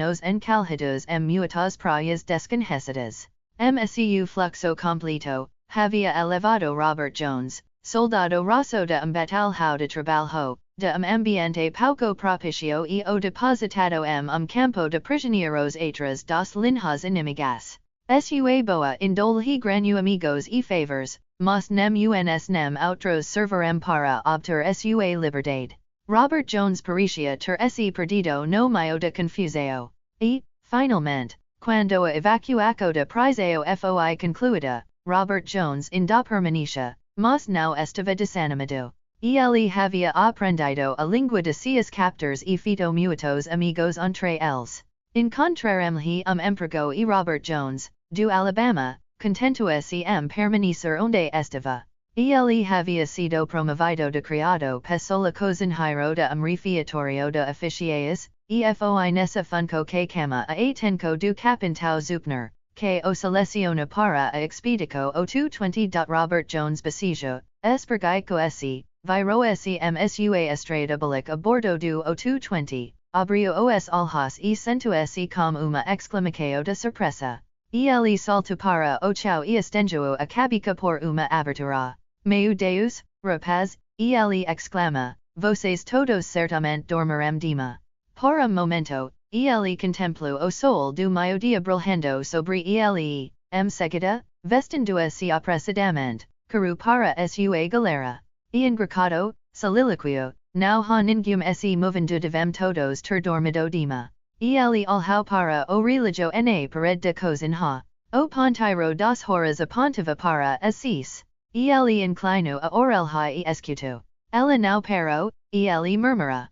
menos en calhidos muitas praias desconhecidas. Mseu fluxo completo, havia elevado Robert Jones, soldado raso de batalhão de trabalho, de ambiente pouco propicio e o depositado campo de prisioneiros atrás das linhas inimigas. Sua boa indole granu amigos e favors, mas nem uns nem outros servirem para obter sua liberdade. Robert Jones parecia ter se perdido no meio de confusão. E, finalmente, quando a evacuação da prisão foi concluída, Robert Jones ainda permanecia, mas não estava desanimado. Ele havia aprendido a língua de seus captors e feito muitos amigos entre eles. Encontraremos emprego e Robert Jones, do Alabama, contento-se permanecer onde estava. Ele havia sido promovido de criado pessoa cozinheiro de refeitório de oficiais, e foi nessa funco que cama a atenco do capitão Zuppner, que o seleciona para a expedico o 220. Robert Jones besijo, espergaico se, viro se msua estrada bulik a bordo do o 220, abriu os olhos e sentiu-se com uma exclamação de surpresa. Ele saltou para o chão e estendeu a cabeça por uma abertura. Meu Deus, rapaz, ele exclama, vocês todos certamente dormirem dima. Por momento, ele contemplou o sol do meio-dia brilhando sobre ele e, seguida, vestindo-se apressadamente, correu para sua galera. E engracado, soliloquio, não há ninguém se movendo devem todos ter dormido dima. Ele olhou para o relógio na parede de cozinha. O ponteiro das horas apontava para as 6. Ele inclinou a orelha e escutou. Ela não parou, ele murmura.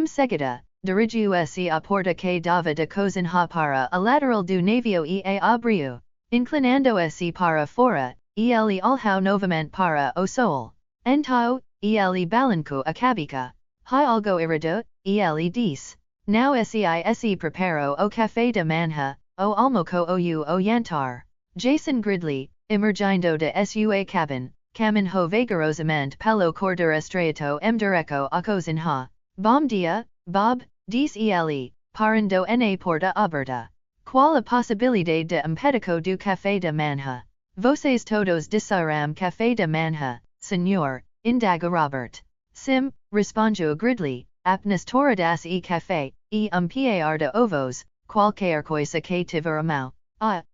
Seguida, dirigiu-se à porta que dava da cozinha para a lateral do navio e a abriu. Inclinando-se para fora, ele olhou novamente para o sol. Então, ele balancou a cabeça. Há algo errado, ele disse. Não se preparou o café da manhã, o almoço ou o jantar. Jason Gridley, emergindo de sua cabine, caminhou vagarosamente pelo corredor estreito direto à cozinha. Bom dia, Bob, disse ele, parando na porta aberta. Qual a possibilidade de pedico do café da manhã? Vocês todos desirão café da manhã, senhor, indaga Robert. Sim, respondeu Gridley, apenas toradas e café, e piar de ovos, qualquer coisa que tiver a mão.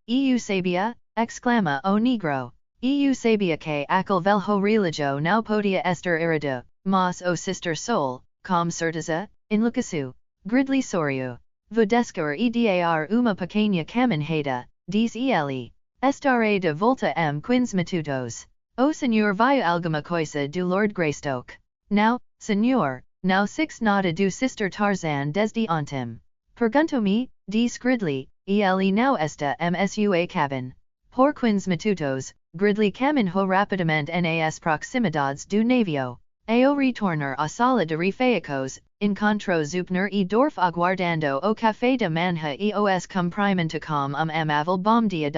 Eu sabia, exclama o negro. Eu sabia que aquele velho relógio não podia estar errado, mas o sister Sol, com certeza, enlouqueceu. Gridley sorriu. Vou descer e dar uma pequena caminhada, disse ele. Estarei de volta 15 minutos. O senhor vai alguma coisa do Lord Greystoke? Não, senhor, não six nada do sister Tarzan desde ontem. Perguntou-me, disse Gridley, e ele não está sua cabine. Por 15 minutos, Gridley caminhou rapidamente nas proximidades do navio. Ao retornar à sala de refeitos, encontrou Zuppner e Dorf aguardando o café da manhã e os cumprimento com amável bom dia.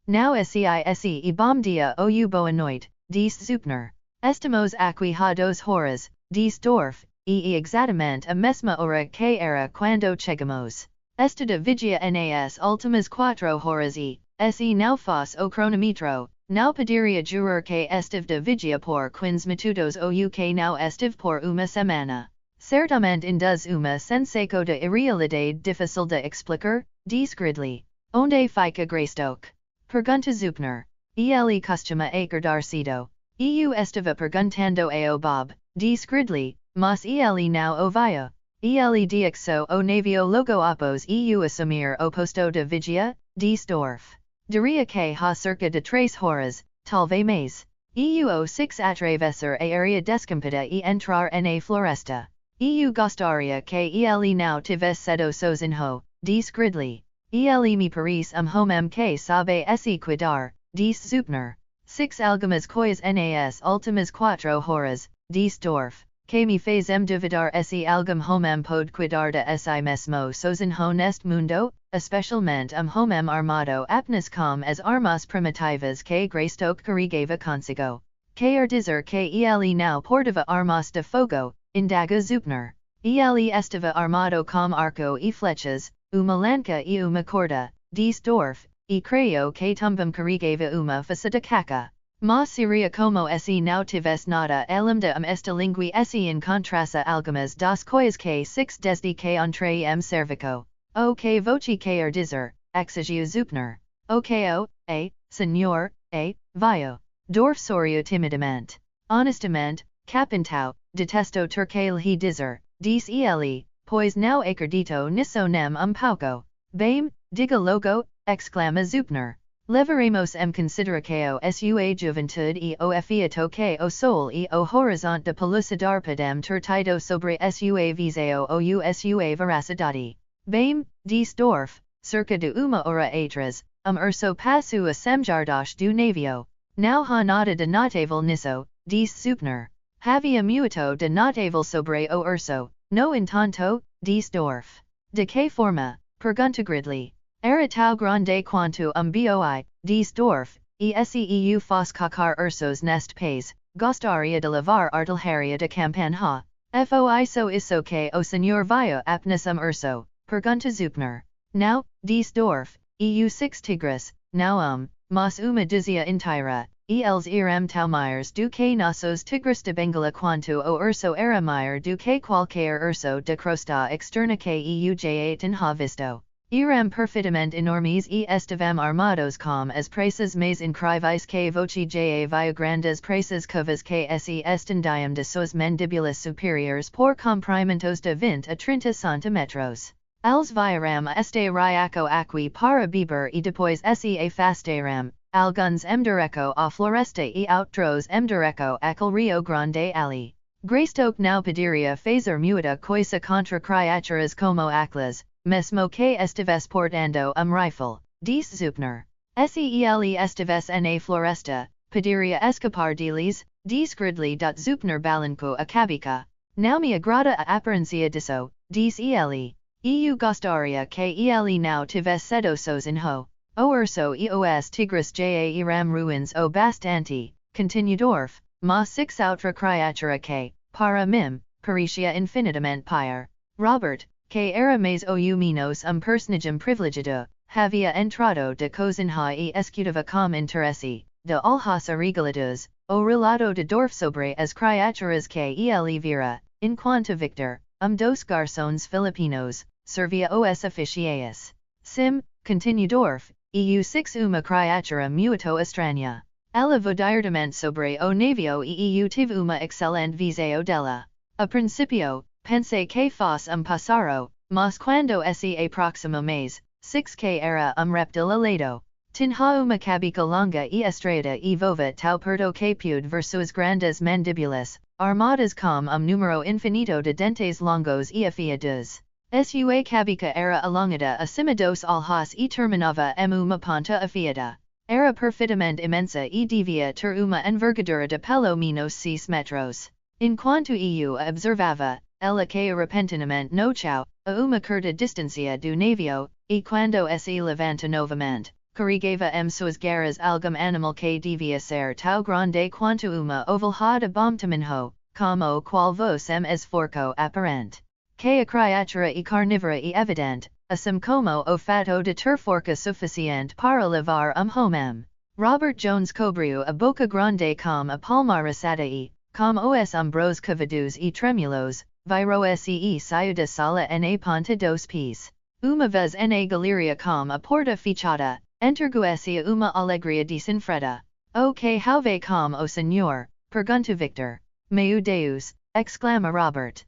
Não se e bom dia ou boa noite, disse Zuppner. Estamos aqui há 2 horas, disse Dorf, e exatamente a mesma hora que era quando chegamos. Esta de vigia nas últimas 4 horas e, se não fosse o cronômetro, não poderia jurar que estive de vigia por 15 minutos ou que não estive por uma semana. Certamente induz uma sensação de irrealidade difícil de explicar, disse Gridley. Onde fica Greystoke? Pergunta Zuppner. Ele costuma acordar cedo. Eu estava perguntando ao Bob, disse Gridley, mas ele não o viu. Ele dixo o navio logo após eu assumir o posto de vigia, disse Dorf. Diria que há cerca de 3 horas, talvez mais. Eu o 6 atravessar a área descampada e entrar na floresta. Eu gostaria que ele não tivesse sido sozinho, disse Gridley. Ele me parece homem que sabe se cuidar, disse Zuppner. 6 algumas coisas nas últimas 4 horas, disse Dorf, que me fez duvidar se algum homem pode cuidar de si mesmo sozinho neste mundo, especialmente homem armado apenas com as armas primitivas que Greystoke carregava consigo. Quer dizer que ele não portava armas de fogo, indaga Zuppner. Ele estava armado com arco e flechas, Umalanka e Umacorda, dies Dorf, e creo que tumbum carigava uma faceta caca. Ma Syria como se não tivesse nada elimda esta lingui se encontrasse algumas das coisas que 6 desde que entrei cervico. O que voce quer dizer, exigiu Zupner. O que senhor, vio. Dorf sorriu timidamente. Honestamente, capintau, detesto ter que lhe dizer, disse ele, pois não acredito nisso nem pouco. Bem, diga logo, exclama Zupner. Levaremos consideração sua juventude e o efeito que o sol e o horizonte de pelucidar podem ter tido sobre sua visão ou sua veracidade. Bem, disse Dorf, cerca de uma hora atrás, urso passou a semjardas do navio. Não há nada de notável nisso, disse Zupner. Havia muito de notável sobre o urso, no entanto, disse Dorf. De que forma? Pergunta Gridley. Era tão grande quanto boi, disse Dorf, e seu faz cacar ursos neste país, gostaria de levar artilharia de campanha. Foi isso que o senhor viu apenas urso, pergunta Zupner. Não, disse Dorf, eu 6 tigres, não mas uma dúzia inteira, e eles irão tão maiores do que nossos tigres de Bengala quanto o urso era maior do que qualquer urso de crosta externa que eu já tenha visto. Irão perfeitamente enormes e estivam armados com as presas mais incríveis que voce já viu grandes presas covas que se estendiam de suas mandíbulas superiores por comprimentos de 20 a 30 centímetros. Eles virão este riaco aqui para beber e depois se afastarão, alguns direto à floresta e outros direto àquele rio grande ali. Greystoke não poderia fazer muita coisa contra criaturas como aquelas, mesmo que estivesse portando rifle, disse Zupner. Se ele estivesse na floresta, poderia escapar deles, disse Gridley. Zupner balancou a cabeça. Não me agrada a aparência disso, disse ele. Eu gostaria que ele não tivesse sido sozinho. O urso e os tigres já irão ruins o bastante, continuou Dorf, mas 6 outra criatura que, para mim, parecia infinitamente pior. Robert, que era mais ou menos personagem privilegiado, havia entrado de cozinha e escutava com interesse, de olhos arregalados, o relato de Dorf sobre as criaturas que ele vira, enquanto Victor, dos garçons filipinos, servia os oficiais. Sim, continuou Dorf, eu 6 uma criatura muito estranha. Ela verdadeiramente sobre o navio e eu tive uma excelente visão dela. A principio, pensei que fosse pássaro, mas quando se aproximou mais, 6 que era reptil alado. Tinha uma cabeça longa e estreita e vova tão perto que pude ver suas grandes mandíbulas, armadas com número infinito de dentes longos e afiados. Sua cabeça era alongada acima dos olhos e terminava uma ponta afiada. Era perfeitamente imensa e devia ter uma envergadura de pelo menos 6 metros. Enquanto eu a observava, ela caía repentinamente no chão, a uma curta distância do navio, e quando se levanta novamente, carregava suas garras algum animal que devia ser tão grande quanto uma ovalha de bom tamanho, como qual vos esforço aparente. Que a criatura e carnívora e evidente, assim como o fato de ter força suficiente para levar homem. Robert Jones cobriu a boca grande com a palma ressada e, com os ombros cavados e tremulos, virou-se e saiu da sala na ponta dos pés. Uma vez na galeria com a porta fechada, entergou-se uma alegria desenfreada. O que houve com o senhor? Perguntou Victor. Meu Deus! Exclama Robert.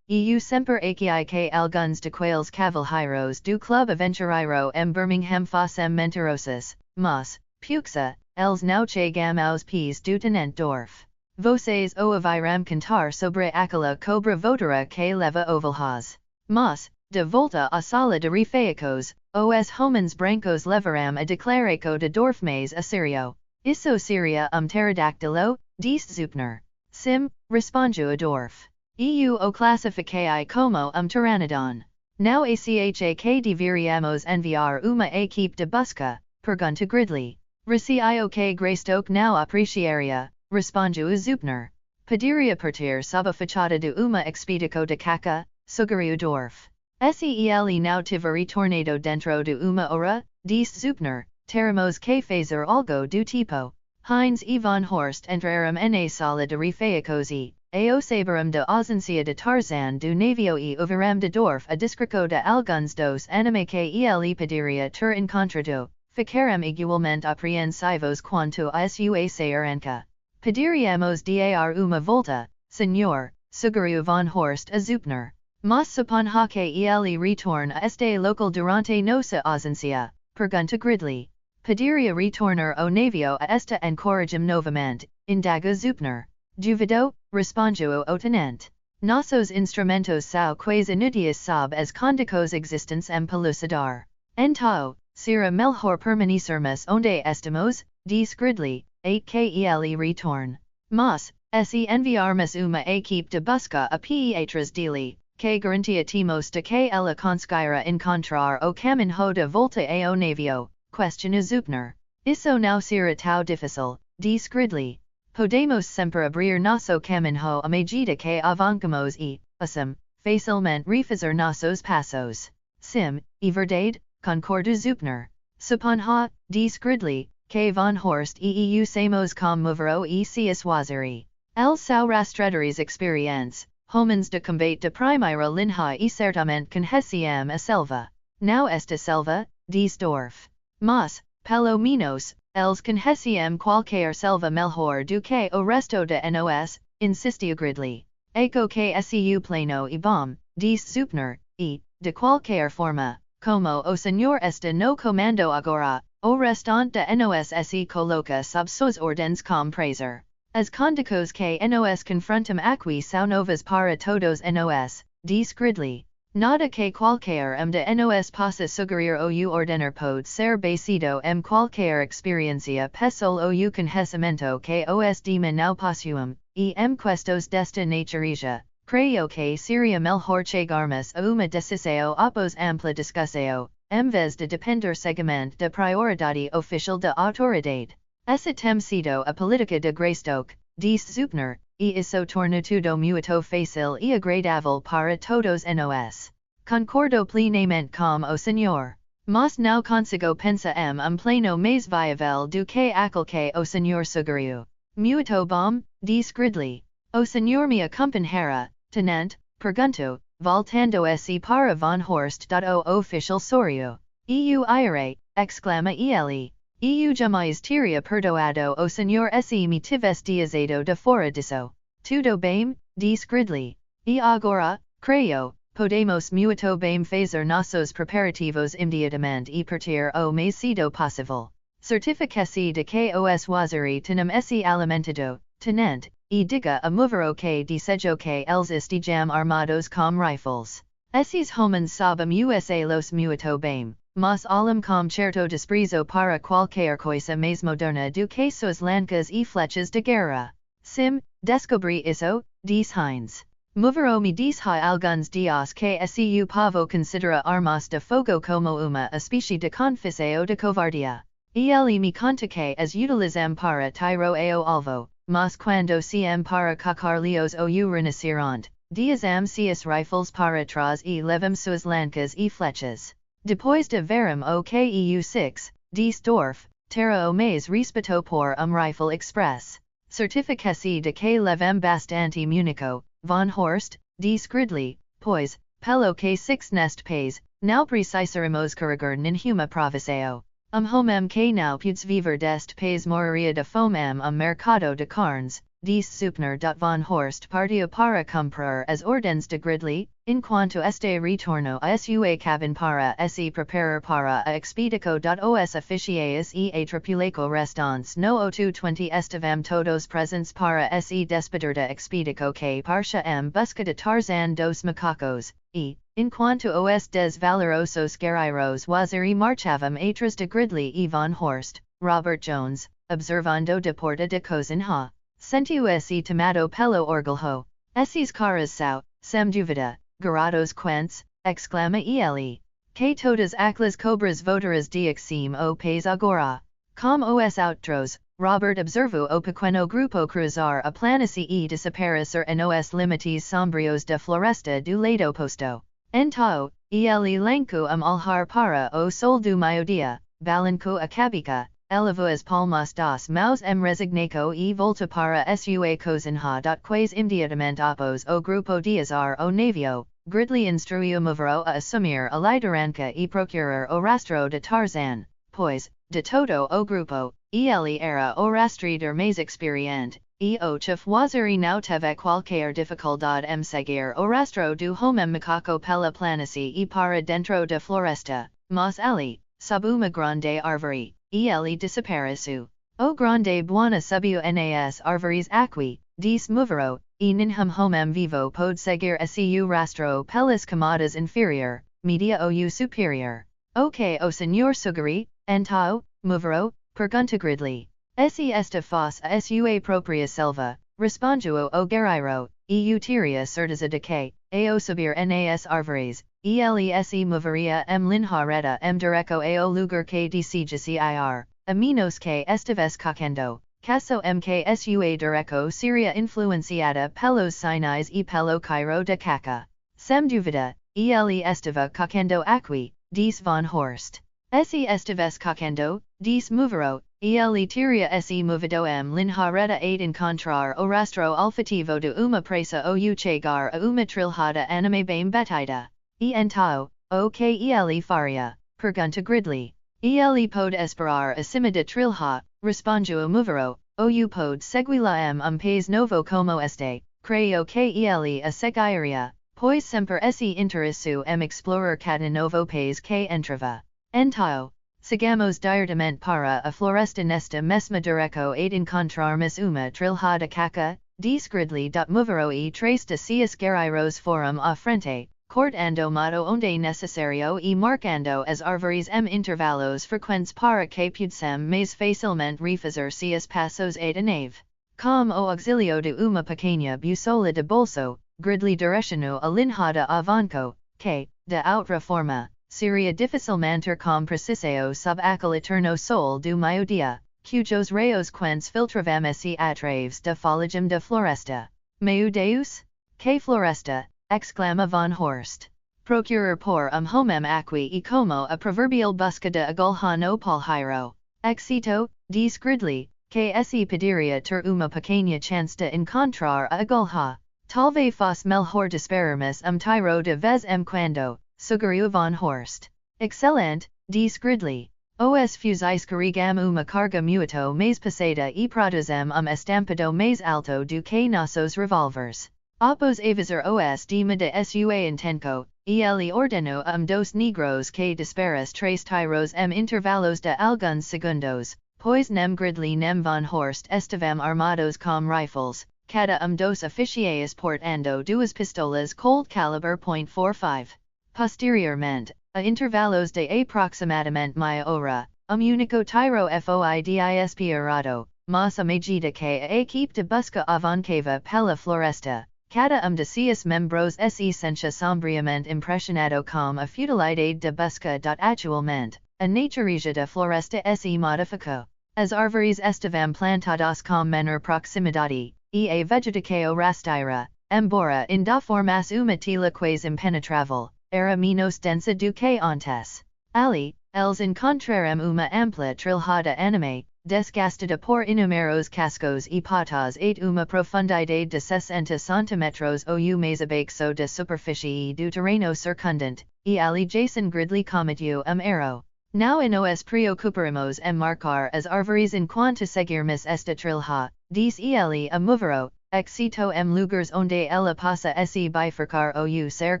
Eu sempre aqui que alguns daqueles cavalheiros do Clube Aventureiro Birmingham fossem mentirosos, mas, puxa, eles não chegam aos pés do Tenente Dorf. Vocês ouvirão cantar sobre aquela cobra voadora que leva ovalhas. Mas, de volta à sala de refeitos, os homens brancos levarão a declaração de Dorf mais a sério. Isso seria pterodactylo? Disse Zupner. Sim, respondeu Dorf. Eu o classifiquei como pteranodon. Não acha que deveríamos enviar uma equipe de busca? Pergunta Gridley. Receio que Greystoke não apreciaria, respondeu Zupner. Poderia partir sob a fachada de uma expedição de caça, sugeriu Dorf. Seele now tiveri tornado dentro de uma hora, dies Zupner, teremos que fazer algo do tipo. Heinz Von Horst entraram na sala de refeições ao saberem da ausência de Tarzan do navio e ouviram de Dorf a descrico de alguns dos anime que ele pediria ter encontrado, ficaram igualmente apreensivos quanto a sua saranca. Pediriamos dar uma volta, senhor, sugeriu Von Horst a Zupner. Mas suponha que ele retorna a este local durante nossa ausência, pergunta Gridley. Pediria retornar ao navio a esta encorajam novamente, indaga Zupner. Duvido, respondiu o tenente. Nossos instrumentos são quase inúteis sob as condições existentes pelucidar. Então, será melhor permanecermos onde estamos, diz Gridley, a que ele retorne. Mas, se enviarmos uma equipe de busca a atrás dele, que garantia temos de que ela conseguirá encontrar o caminho de volta ao navio, questiona Zupner. Isso não será tão difícil, diz Gridley. Podemos sempre abrir nosso caminho à medida que avancamos e, assim, facilmente refazer nossos passos. Sim, e verdade, concorda Zupner. Suponha, diz Gridley, que Von Horst e usamos como movero e seus waziri. El seu rastreadores experientes, homens de combate de primeira linha e certamente conheciam a selva. Não esta selva, diz Dorf. Mas, pelo menos, eles conheciam qualquer selva melhor do que o resto de nos, insistiu Gridley. Eco que su plano e bom, diz Zupner, e, de qualquer forma, como o senhor está no comando agora, o restante de nos se coloca sob suas ordens com prazer. As condições que nos confrontam aqui são novas para todos nos, diz Gridley. Nada que qualquer de nos possa sugerir ou ordenar pode ser baseado qualquer experiência pessoal ou conhecimento que os demais não possuam, e questos desta natureza, creio que seria melhor chegarmos a uma decisão após ampla discussão, vez de depender cegamente da prioridade oficial da autoridade. Essa tem sido a política de Greystoke, diz Zupner, e isso torna tudo muito fácil e agradável para todos nos. Concordo plenamente com o senhor. Mas não consigo pensar plano mais viável do que aquele que o senhor sugeriu. Muito bom, diz Gridley. O senhor me acompanhará, tenente, pergunto, voltando-se para Von Horst. O oficial sorriu. Eu irei, exclama ele. Eu jamais teria perdoado o senhor se me tivesse diazado de fora disso. Tudo bem, diz Gridley. E agora, creio, podemos muito bem fazer nossos preparativos imediatamente e partir o mais cedo possível. Certifique-se de que os waziri tenham esse alimentado, tenente, e diga a movero que desejo que eles estejam armados com rifles. Esses homens sabem los muito bem, mas olham com certo desprezo para qualquer coisa mais moderna do que suas lancas e flechas de guerra. Sim, descobri isso, diz Heinz. Movero me diz há alguns dias que su pavo considera armas de fogo como uma espécie de confissão de covardia. Ele me conta que as utilizam para tiro ao alvo, mas quando se para cacar-lios ou renascerant, diasam seus rifles para trás e levam suas lancas e flechas. Depois de verem o que eu6, diz Dorf, Terra o mais respeto por rifle express. Certifique-se de que levam bastante munico, Von Horst, diz Gridley, pois, pelo que six nest pays, não precisaremos carregar nenhuma provisão. Homem que não pudes viver deste pays moriria de fome mercado de carnes, diz Zupner. Von Horst partiu para comprar as ordens de Gridley, enquanto este retorno a sua cabin para se preparar para a expedico. Os oficiais e a tripulaco restantes no 820 estavam todos presentes para se despedir da expedico que partia busca de Tarzan dos macacos, e, enquanto os desvalerosos guerreiros waziri marchavam atrás de Gridley e Von Horst, Robert Jones, observando de porta de cozinha, sentiu se tomado pelo orgulho. Esses caras são, sem dúvida, garados quentes, exclama ele. Que todas aquelas cobras votaras de axim o país agora. Com os outros, Robert observou o pequeno grupo cruzar a planície e desaparecer nos limites sombrios da floresta do lado oposto. Então, ele lanku alhar para o sol du miodia, balanco acabica, elevuas palmas das maus resignaco e volta para sua cozinha. Quais imediatamente após o grupo diazar o navio, gridley instruiu movero a assumir a liderança e procurar o rastro de Tarzan, pois, de todo o grupo, ele era o rastreador mais experiente, e o fazer não teve qualquer dificuldade seguir o rastro do homem macaco pela planície e para dentro da floresta, mas ele, sob uma grande árvore, ele desapareceu. O grande buona subiu nas árvores aqui, disse movero, e ninhum homem vivo pode seguir seu rastro pelas camadas inferior, media ou superior. O que o senhor sugere, então, movero, pergunta gridley. Se esta faz a sua própria selva, respondeu o guerreiro, e teria certeza de que, ao subir nas árvores, ele se moveria linhareta direto ao lugar que desejasse ir, a menos que estivesse cacando, caso que sua direto seria influenciada pelos sinais e pelo cairo de caca. Sem dúvida, ele estava cacando aqui, disse Van Horst. Se estivesse cacando, disse movero, ele teria se movido linhareta a encontrar o rastro olfativo de uma presa ou chegar a uma trilhada anime bem batida. E então, o que ele faria? Pergunta gridley. Ele pode esperar acima da trilha, respondeu movero, ou pode seguila país novo como este, creio que ele a seguiria, pois sempre se interessou explorar cada novo país que entrava. Então, sigamos diretamente para a floresta nesta mesma direção a encontrarmos uma trilha de caca, disse gridley. Movero e três de seus guerreiros foram à frente, cortando mato onde necessário e marcando as árvores intervalos frequentes para que pudessem mais facilmente refazer seus passos à nave. Com o auxílio de uma pequena bussola de bolso, gridley direcionou a linhada avanco, que, de outra forma, seria difícil manter com precisão sob aquele eterno sol do meio-dia, cujos raios quentes filtravam se através da folhagem da floresta. Meu Deus? Que floresta! Exclama Van Horst. Procurar por homem aqui e como a proverbial busca de agulha no palheiro. Excito, disse gridley, que se poderia ter uma pequena chance de encontrar a agulha. Talvez fosse melhor desperarmos tiro de vez quando, sugeriu Van Horst. Excelente, disse gridley. Os fuzis carregam uma carga muito mais pesada e produzem estampado mais alto do que nossos revólveres. Após avisar os de sua intenco, ele ordenou dos negros que disparas três tiros intervalos de alguns segundos, pois nem gridley nem Van Horst estavam armados com rifles, cada dos oficiais portando duas pistolas Colt caliber .45. Posteriormente, a intervalos de aproximadamente meia hora, único tiro foi disparado, mas a medida que a equipe de busca avançava pela floresta, cada de seus membros se sentia sombriamente impressionado com a futilidade de busca. Atualmente, a natureza da floresta se modificou. As árvores estavam plantadas com menor proximidade, e a vegetação rasteira, embora ainda formasse uma tila quase impenetrável, era menos densa do que antes. Ali, eles encontraram uma ampla trilhada anime, desgastada por inúmeros cascos e patas at uma profundidade de 60 cm ou mais abaixo da superfície do terreno circundante, e ali Jason gridley cometeu erro. Não nos preocuparemos marcar as árvores enquanto seguirmos esta trilha, disse ele a movero, excito lugares onde ela passa se bifurcar ou ser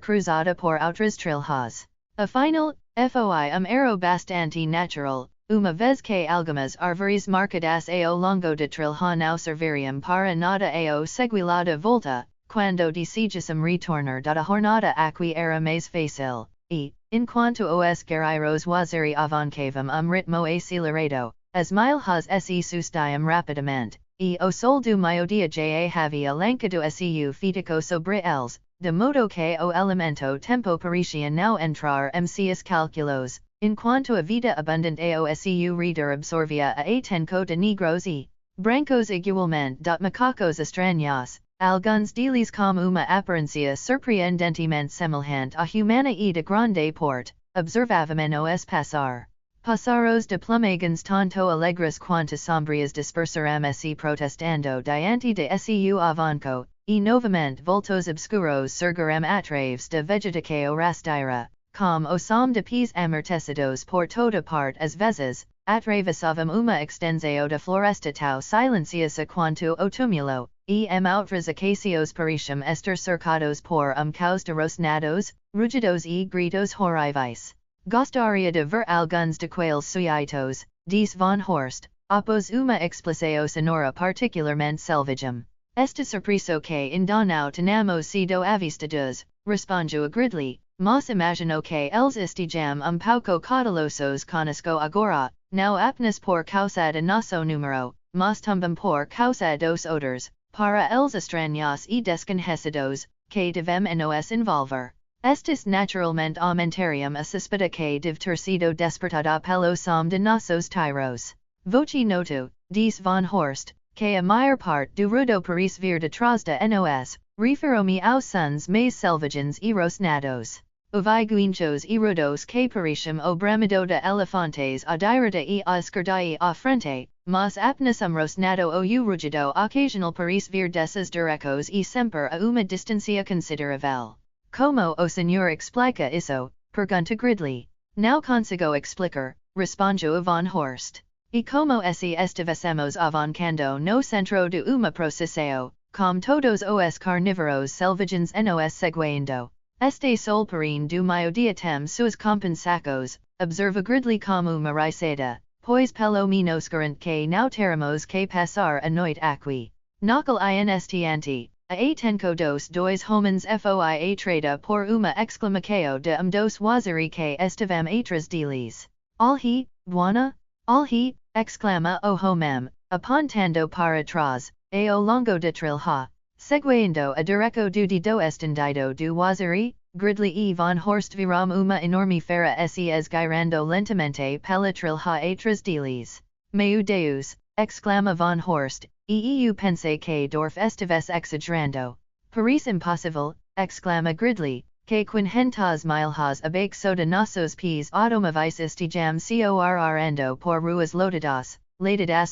cruzada por outras trilhas. Afinal, foi erro bastante natural. Uma vez que algumas árvores marcadas ao longo da trilha não serviriam para nada ao seguila de volta, quando desejassem retornar da jornada aqui era mais fácil, e, enquanto os guerreiros waziri avancavam ritmo acelerado, as milhas se sustavam rapidamente, e o sol do meio-dia já havia lancado seu fítico sobre eles, de modo que o elemento tempo parecia não entrar seus cálculos. Enquanto a vida abundante ao seu redor absorvia a atenco de negros e brancos igualmente. Macacos estranhos, alguns deles com uma aparência surpreendentemente semelhante à humana e de grande porte, observavamo-os passar. Passaros de plumegans tanto alegres quanto sombrias dispersaramo-se protestando diante de seu avanco, e novamente voltos obscuros surgiram atraves de vegetação rasteira, com o som de pés amortecidos por toda parte às vezes, atravessavam uma extensão de floresta tão silenciosa quanto o túmulo, e outras ocasiões pareciam estar cercados por caos de rosnados, rugidos e gritos horríveis. Gostaria de ver alguns daqueles sujeitos, disse Von Horst, após uma explicação sonora particularmente selvagem. Esta surpreso que ainda não tínhamos sido avistados, respondeu Gridley, mas imagino que eles estejam pouco cautelosos conosco agora, não apenas por causa de nosso número, mas também por causa dos outros, para eles estranhos e desconhecidos, que devemos nos envolver. Estes naturalmente aumentariam a suspeita que deve ter sido despertada pelo som de nossos tiros. Voce noto, disse Von Horst, que a maior parte do rudo parece vir detrás de nos, refiro-me aos sons mais selvagens e rosnados. Ouvi guinchos e rudos que pareciam o bramido de elefantes à direita e à esquerda e à frente, mas apenas rosnado ou rugido ocasional parece vir desses direcos e sempre a uma distância considerável. Como o senhor explica isso? Pergunta Gridley. Não consigo explicar, respondeu Von Horst. E como se estivessemos avancando no centro de uma procissão, com todos os carnívoros selvagens nos seguindo. Este sol porém do meio-dia tem suas compensacos, observa Gridley como uma risada, pois pelo menos garante que não teremos que passar a noite aqui. Naquele instante, a tenco dos dois homens foi atraída por uma exclamação de dos waziri que estavam atrás deles. Alhi, buona? Alhi, exclama o homem, apontando para trás, ao longo de trilha, seguindo a direção do estendido do waziri, Gridley e Von Horst viram uma enorme fera se esgueirando lentamente pela trilha atrás deles. Meu Deus, exclama Von Horst, e eu pensei que Dorf estivesse exagerando. Parece impossível, exclama Gridley, que quinhentas milhas abaixo de nossos pés automóveis estejam correndo por ruas lotadas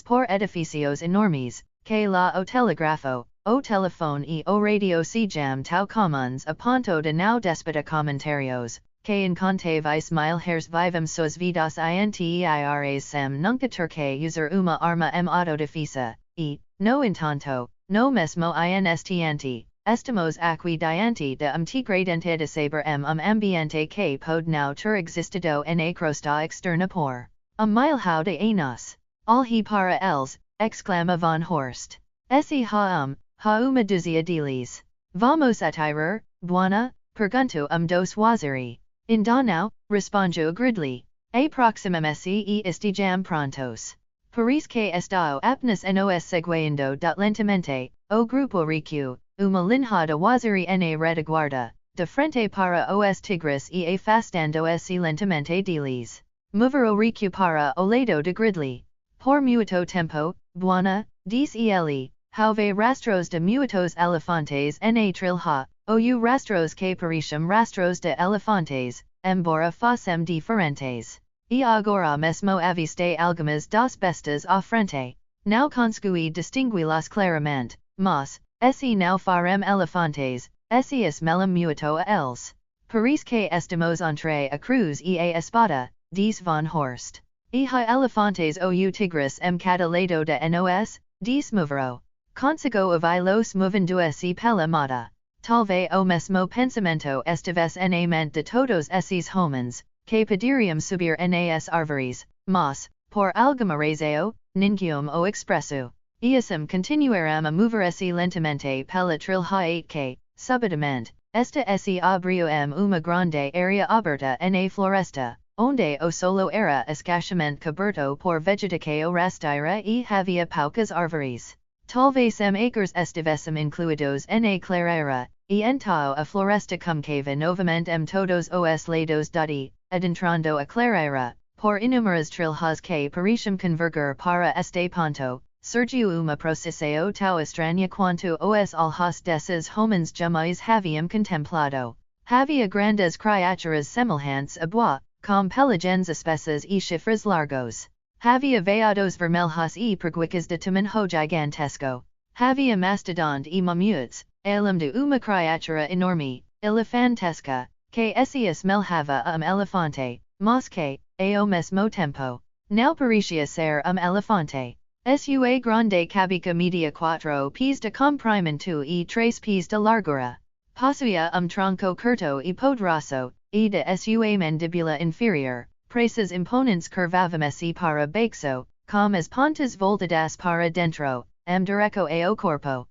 por edifícios enormes, que lá o telegrafo, o telefone e o radio sejam tão comuns a ponto de não despeda comentários, que incontáveis milhares vivem suas vidas inteiras sem nunca ter que usar uma arma autodefesa, e, no entanto, no mesmo instante, estamos aqui diante de tigradente de saber ambiente que pode não ter existido na crosta externa por milhão de anos. Alhi para eles, exclama Von Horst. Se ha uma dúzia deles. Vamos atirar, buona? Perguntou dos waziri. Ainda não, respondeu Gridley. Aproximam-se e estejam prontos. Parece que estão apenas nos seguindo lentamente, o grupo recuo, uma linha de waziri na retaguarda, de frente para os tigres e afastando-se lentamente deles. Mover o recuo para o lado de Gridley. Por muito tempo, buona, disse ele, houve rastros de muitos elefantes na trilha, ou rastros que pareciam rastros de elefantes, embora fossem diferentes. E agora mesmo avistei algumas das bestas à frente. Não consegui distingui-las claramente, mas, se não forem elefantes, se assemelham muito a eles. Parece que estamos entre a cruz e a espada, disse Von Horst. E há elefantes ou tigres cada lado de nos, disse Movero. Consigo ouvi-los movendo-se pela mata. Talvez o mesmo pensamento estivesse na mente de todos esses homens, que poderiam subir nas árvores, mas, por alguma razão, ninguém o expresso. E assim continuaram a mover-se lentamente pela trilha que, subitamente, se abriu uma grande área aberta na floresta, onde o solo era escassamente coberto por vegetação rasteira e havia poucas árvores. Talvez acres estivessem incluídos na clareira, e então a floresta comunicava novamente todos os lados dali, adentrando a clareira, por inúmeras trilhas que pareciam converger para este ponto, Sergiu uma processeo tau estranha quanto os alhos desses homens jamais haviam contemplado. Havia grandes criaturas semelhantes a bois, com pelagens espessas e chifres largos. Havia veados vermelhos e preguicas de tamanho gigantesco. Havia mastodonte e mamutes, além de uma criatura enorme, elefantesca, que se assemelhava a elefante, mas que, ao mesmo tempo, não parecia ser elefante. Sua grande cabeça media 4 pés de comprimento e 3 pés de largura. Possuía tronco curto e poderoso, e de sua mandíbula inferior, presas imponentes curvavam-se para baixo, com as pontas voltadas para dentro, direto ao corpo.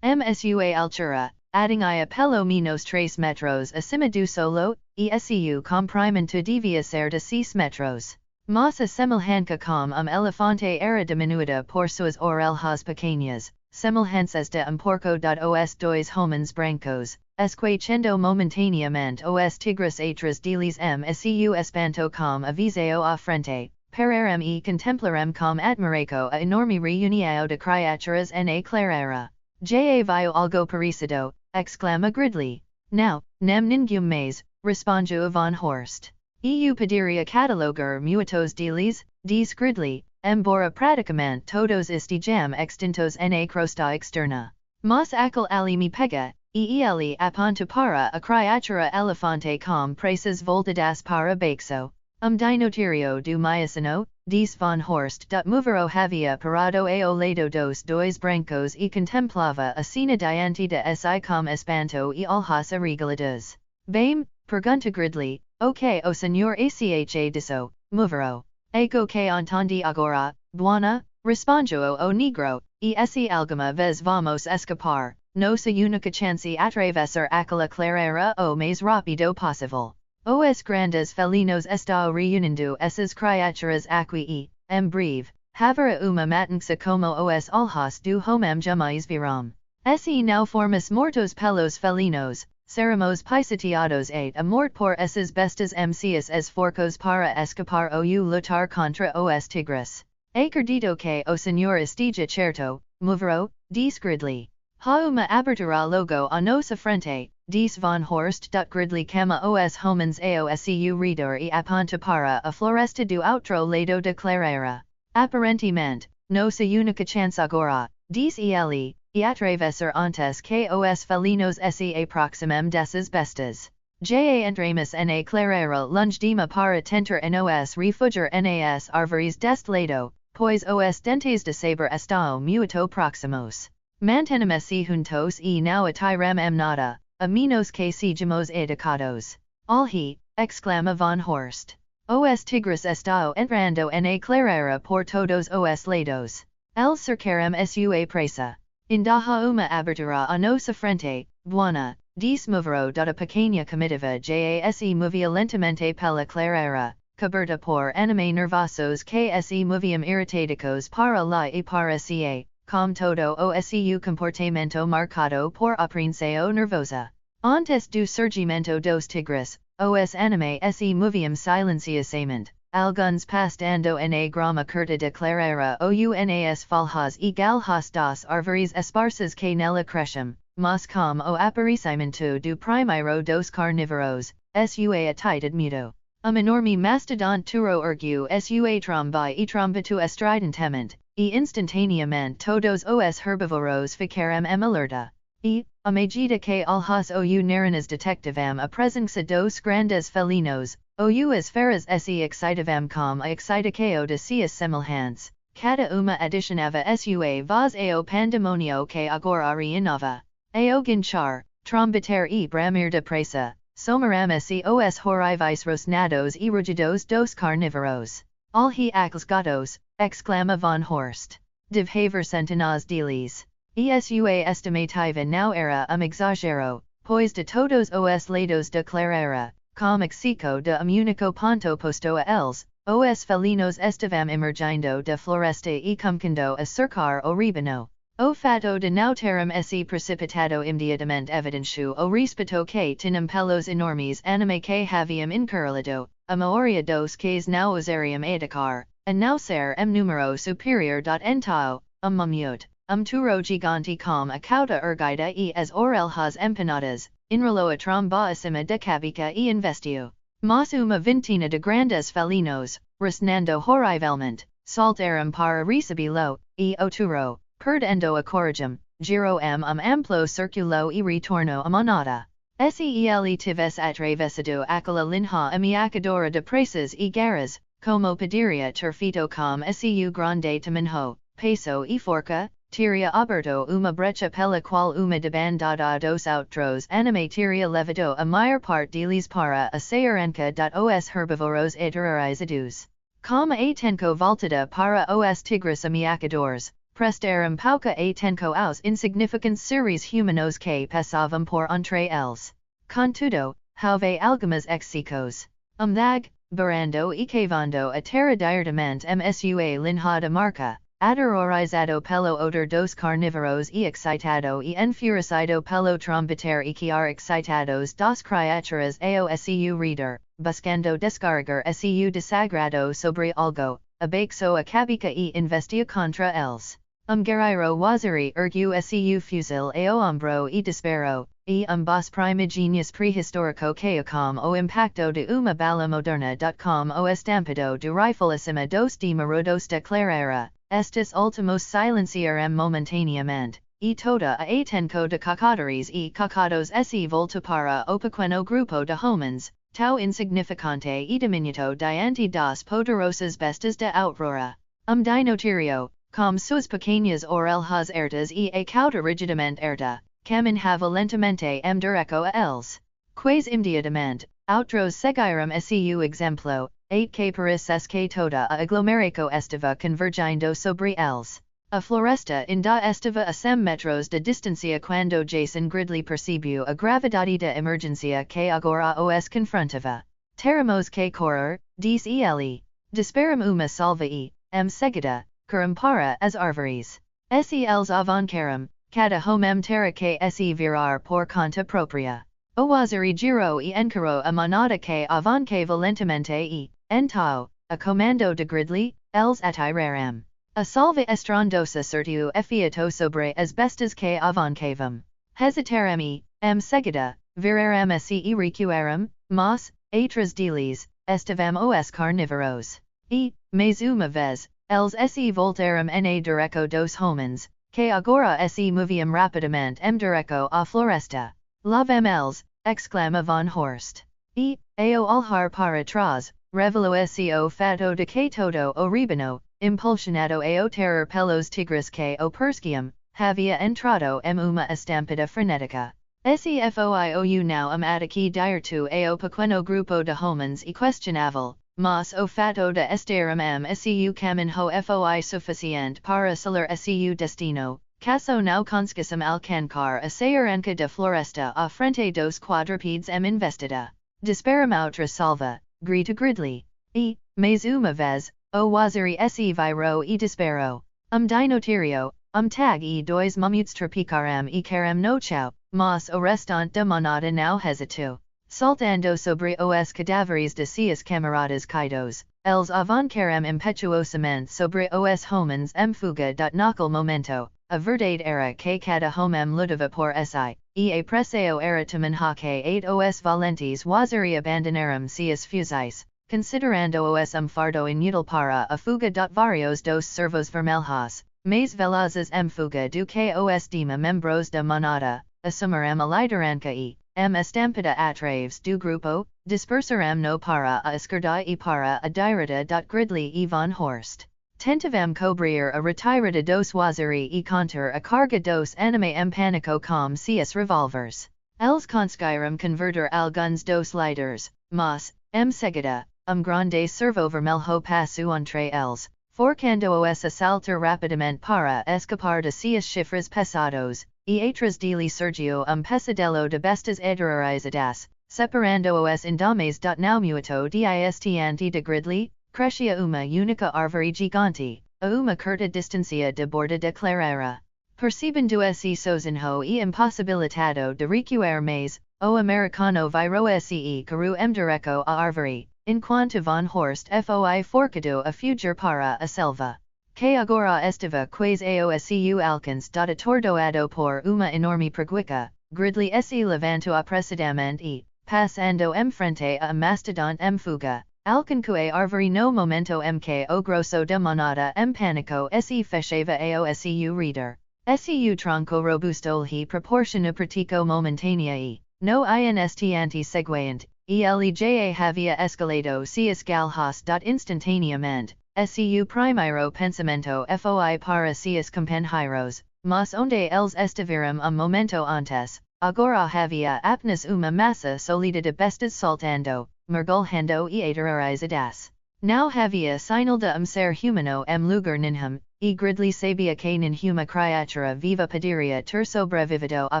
Sua altura, atingia pelo menos 3 metros acima do solo, e seu comprimento devia ser de 6 metros. Mas a semelhança com elefante era diminuída por suas orelhas pequenas, semelhantes de porco. Os dois homens brancos, esquecendo momentaneamente os tigres atrás deles seu espanto com a visão à frente, pararem e contemplarem com admiração a enorme reunião de criaturas na clareira. Já viu algo parecido, exclama Gridley. Não, ninguém mais, respondeu Van Horst. Eu poderia catalogar muitos deles, diz Gridley, embora praticamente todos estejam extintos na crosta externa. Mas aquele ali me pega, e ele aponta para a criatura elefante com presas voltadas para baixo. Dinotério do Mioceno, diz Van Horst. Movero havia parado ao lado dos dois brancos e contemplava a cena diante de si com espanto e olhos arregalados. Bem, pergunta Gridley, o que o senhor acha disso, Movero? Ego que entendi agora, buona, respondeu o negro, e se alguma vez vamos escapar, nossa única chance atravessar aquela clareira o mais rápido possível. Os grandes felinos estão reunindo essas criaturas aqui e, breve, haverá uma matança como os olhos do homem jamais viram. Se não formos mortos pelos felinos, seremos pisoteados a morte por essas bestas mcs as forcos para escapar ou lutar contra os tigres. Acredito que o senhor esteja certo, Movero, diz Gridley. Há uma abertura logo à nossa frente, diz Van Horst. Gridley chama os homens ao seu redor e aponta para a floresta do outro lado da clareira. Aparentemente, nossa única chance agora, diz ele, e atravessar antes que os felinos se aproximem dessas bestas. Já entramos na clareira longedema para tentar nos refugiar nas árvores deste lado, pois os dentes de saber estão muito próximos. Mantenemos-se juntos e não atirem nada, a menos que sejamos atacados. Alhi, exclama Van Horst. Os tigres estão entrando na clareira por todos os lados. Eles cercaram sua presa. Indaha uma abertura à nossa frente, buona, diz Movero. A pequena comitiva já se movia lentamente pela clareira, coberta por anime nervosos que se moviam irritadicos para lá e para cá, com todo o seu comportamento marcado por apreensão nervosa. Antes do surgimento dos tigres, os anime se moviam silenciosamente. Alguns pastando na grama curta de clareira ou nas folhas e galhos das árvores esparsas que nela crescem, mas com o aparecimento do primeiro dos carnívoros, sua atitude mudou. Enorme mastodonte turo ergueu sua tromba e trombatu estridentemente, e instantaneamente todos os herbívoros ficaram alerta. E, à medida que olhos ou narinas detectivam a presença dos grandes felinos, as feras se excitavam com a excitação de seus semelhantes, cada uma adicionava sua voz ao pandemônio que agora reinava. Ao guinchar, trombater e bramir depressa, somaram-se os horríveis rosnados e rugidos dos carnívoros. Alhi aqueles gatos, exclama Van Horst. Deve haver centenas deles. E sua estimativa não era exagero, pois de todos os lados da clareira, como exico de único ponto posto a eles, os felinos estavam emergindo da floresta e começando a cercar o rebanho. O fato de não terem se precipitado imediatamente evidenciou o respeito que tinham pelos enormes anime que haviam encarrilhado, a maioria dos que não osariam atacar, a não ser número superior. Então, Mamute, turo gigante com a cauda erguida e as orelhas empanadas, enrolo a tromba acima de cabica e investiu. Mas uma vintina de grandes felinos, resnando horrivelmente, saltaram para recibilo, e oturo, perdendo a coragem, giro amplo circulo e retorno a manada. Sele tives atravessado aquela linha ameaçadora de praças e garras, como poderia ter feito com seu grande tamanho, peso e forca, teria aberto uma brecha pela qual uma debandada dos outros anime teria levado a maior parte deles para a saranca dos herbívoros terrorizados. Como a tenco voltada para os tigres ameaçadores, prestaram pouca atenção aos insignificantes seres humanos que passavam por entre eles. Contudo, houve algumas exceções. Dag, barando e cavando a terra diretamente msua linha de marca, aterrorizado pelo odor dos carnívoros e excitado e enfurecido pelo trombeter e quear excitados das criaturas ao seu reader, buscando descarregar seu desagrado sobre algo, abaixo a cabica e investia contra eles. Guerreiro waziri ergu seu fusil ao ombro e disparo, e bos primigenius prehistórico que com o impacto de uma bala moderna. Com o estampado do rifle acima dos marudos declarara, estes ultimos silenciaram momentaneamente, e toda a atenco de cacadares e cacados se volta para o pequeno grupo de homens, tão insignificante e diminuto diante das poderosas bestas de aurora. Dinoterio, com suas pequenas orelhas ertas e a cauda rigidamente erta, caminhava lentamente direto a eles. Quais imediatamente, outros seguiram seu exemplo, ate que pareces que toda a aglomeração estava convergindo sobre eles. A floresta ainda estava a 100 metros de distância quando Jason Gridley percebeu a gravidade da emergência que agora os confrontava. Teremos que correr, disse ele. Disparam uma salva e, seguida, caram para as árvores. Se eles avancaram, cada homem terra que se virar por conta própria. O waziri giro e encarou a manada que avancava lentamente e, então, a comando de Gridley, eles atiraram. A salva estrondosa certiu efeito sobre as bestas que avancavam. Hesitaram e, seguida, viraram se e recuaram, mas, atrás deles, estavam os carnívoros. E, mais uma vez, eles se voltaram na direção dos homens, que agora se moviam rapidamente direto à floresta. Lá vão eles, exclama Von Horst. E, ao olhar para trás, revelou o fato de que todo o rebanho, impulsionado ao terror pelos tigres que o perseguiam, havia entrado uma estampada frenética. Se foiu não ataque direto ao pequeno grupo de homens e questionável, mas o fato de estarem seu caminho foi suficiente para selar seu destino, caso não conseguissem alcançar a saranca da floresta à frente dos quadrúpedes investida. Disparam outra salva, grita Gridley. E, mais uma vez, o waziri se virou e disparou. Dinoterio, tag e dois mamutes tropicaram e caram no chão, mas o restante da manada não hesitou. Saltando sobre os cadáveres de seus camaradas caídos, eles avancaram impetuosamente sobre os homens fuga. Naquele momento, a verdade era que cada homem lutava por si, e a pressão era tamanha que os valentes waziri abandonaram seus fuzis, considerando os fardo inútil para a fuga. Vários dos servos vermelhos, mais velozes fuga do que os membros da manada, assumiram a liderança e, estampada atrás do grupo, dispersaram no para a esquerda e para a direita. Gridley e Von Horst tentavam cobrir a retirada dos waziri e conter a carga dos anime pânico com seus revólveres. Eles conseguiram converter alguns dos líderes, mas, seguida, grande servo vermelho passou entre eles, forçando-os a saltar rapidamente para escapar de seus chifres pesados, e atrás dele surgiu pesadelo de bestas aterrorizadas, separando-os indames. Não muito distante de Gridley, crescia uma única árvore gigante, a uma curta distância de borda declarara. Percebendo esse sozinho e impossibilitado de recuar mais, o americano virou se caru direto à árvore, enquanto Von Horst foi forcado a fugir para a selva. que agora estiva quais aoscu alcance atordoado por uma enorme preguiça, gridley se levanto apressadamente e, passando frente a mastodonte fuga, alcanque arvore no momento que o grosso de manada pânico se fechava aoscu reader. Seu tronco robusto lhe proporciona pratico momentânea e, no instante seguinte, eleja havia escalado seus galhos instantaneamente, seu primeiro pensamento foi para seus companheiros, mas onde eles estiveram momento antes, agora havia apenas uma massa sólida de bestas saltando, mergulhando e aterrorizadas. Não havia sinal de ser humano lugar nenhum, e gridley sabia que nenhuma criatura viva poderia ter sobrevivido a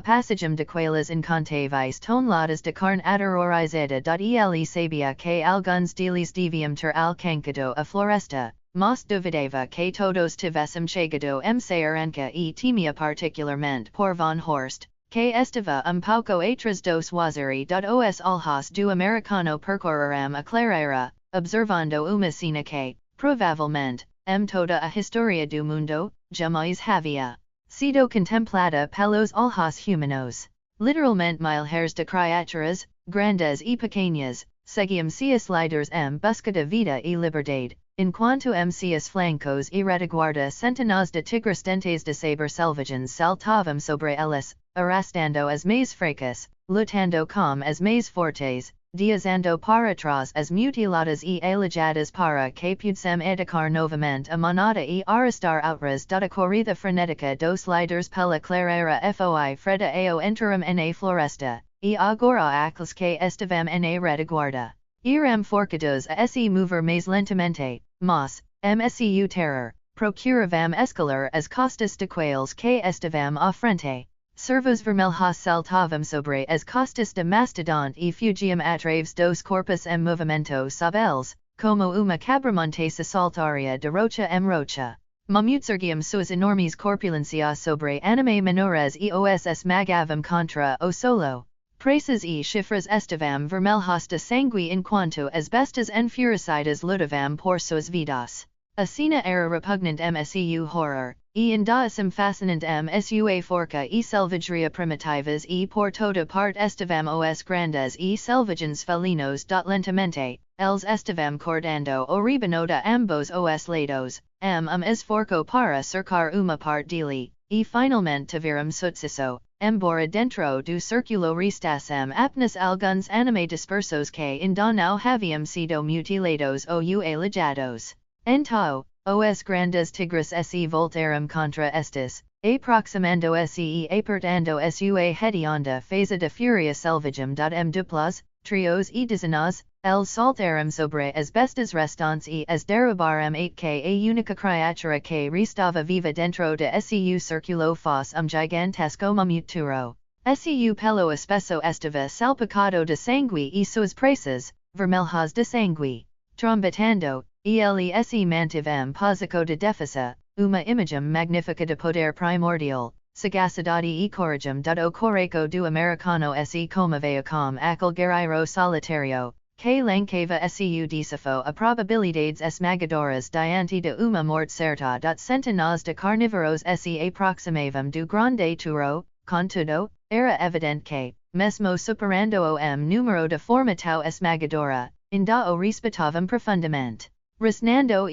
passagem daquelas incontáveis toneladas de carne aterrorizada. Ele sabia que alguns deles deviam ter alcançado a floresta, mas duvidava que todos tivessem chegado saranca e temia particularmente por Von Horst, que estava pouco atrás dos waziri. Os alhos do americano percorreram a clareira, observando uma cena que, provavelmente, toda a história do mundo, jamais havia sido contemplada pelos olhos humanos. Literalmente milhares de criaturas, grandes e pequenas, seguiam seus líderes busca de vida e liberdade, enquanto seus flancos e retaguarda centenas de tigres dentes de saber selvagens saltavam sobre eles, arrastando as mais fracas, lutando com as mais fortes, diazando para trás as mutiladas e alejadas para que pudessem atacar novamente a manada e arrastar outras da corrida frenética dos líderes pela clareira foi freda ao entrarem na floresta, e agora aqueles que estavam na retaguarda irão forcados a se mover mais lentamente, mas, msu terror, procuravam escalar as costas daqueles que estavam à frente. Servos vermelhos saltavam sobre as costas de mastodonte e fugiam através dos corpos movimento sob eles, como uma cabra se saltaria de rocha rocha. Mamutsergiam suas enormes corpulências sobre anime menores e os esmagavam contra o solo. Preças e chifres estavam vermelhos de sangue enquanto as bestas enfurecidas lutavam por suas vidas. A cena era repugnant msu horror, e ainda fascinante msua forca e selvageria primitivas e por toda parte estavam os grandes e selvagens felinos. Lentamente, eles estavam cortando o ribano de ambos os lados, esforço para cercar uma parte dele, e finalmente tiveram sucesso, embora dentro do círculo restassem apenas alguns anime dispersos que ainda não haviam sido mutilados ou alejados. Então, os grandes tigres se voltaram contra estes, aproximando-se e apertando sua hedionda phase de fúria selvagem. Duplas, trios e dezenas, eles saltaram sobre as bestas restantes e as derrubaram que a única criatura que restava viva dentro de seu círculo fosse gigantesco mamuturo. Seu pelo espesso estava salpicado de sangue e suas presas, vermelhas de sangue. Trombetando, eles se mantiveram posico de defesa, uma imagem magnífica de poder primordial, sagacidade e coragem. O coraco do americano se comoveu com aquele guerreiro solitário, que lancava seu desafio a probabilidades esmagadoras diante de uma morte certa. Centenas de carnívoros se aproximavam do grande touro, contudo, era evidente que, mesmo superando o número de forma tão esmagadora, ainda o respeitavam profundamente. Resnando,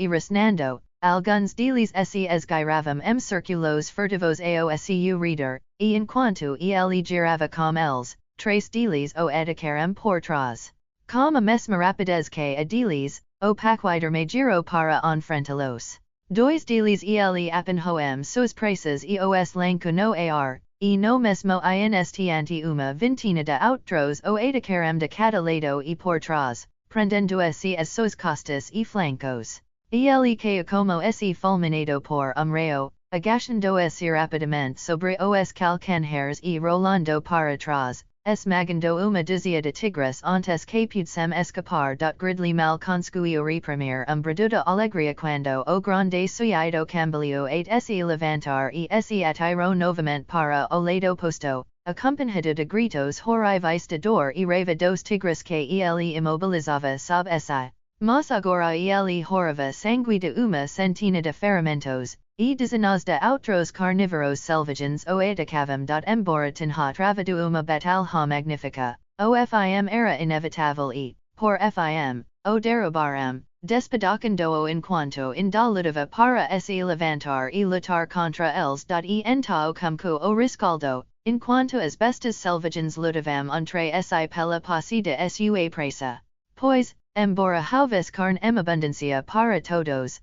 alguns deles se esgueiravam círculos furtivos ao seu reader, e enquanto ele girava com eles, três deles o atacaram por trás. Com a mesma rapidez que a deles, o paquiderme girou para enfrentá-los. Dois deles ele apanhou suas presas e os lançou no ar, e no mesmo instante uma vintena de outros o atacaram de cada lado e por trás, prendendo-se as suas costas e flancos. Ele caiu como se fulminado por raio, agachando-se rapidamente sobre os calcanhares e rolando para trás, esmagando uma dúzia de tigres antes que pudessem escapar. Gridley mal conseguiu reprimir braduda alegria quando o grande suido cambiou se levantar e se atirou novamente para o lado oposto, acompanhado de gritos horriveis de dor e raiva dos tigres que ele imobilizava sob si. Mas agora ele horava sangue de uma centina de ferramentos, e dezenas de outros carnívoros selvagens o atacavam. Embora tinha travado uma batalha magnífica, o fim era inevitável e, por fim, o derrubaram, despedacando-o enquanto ainda lutava para se levantar e lutar contra eles. E então como o riscaldo, enquanto as bestas selvagens lutavam entre si pela posse de sua presa. Pois, embora houvesse carne em abundância para todos,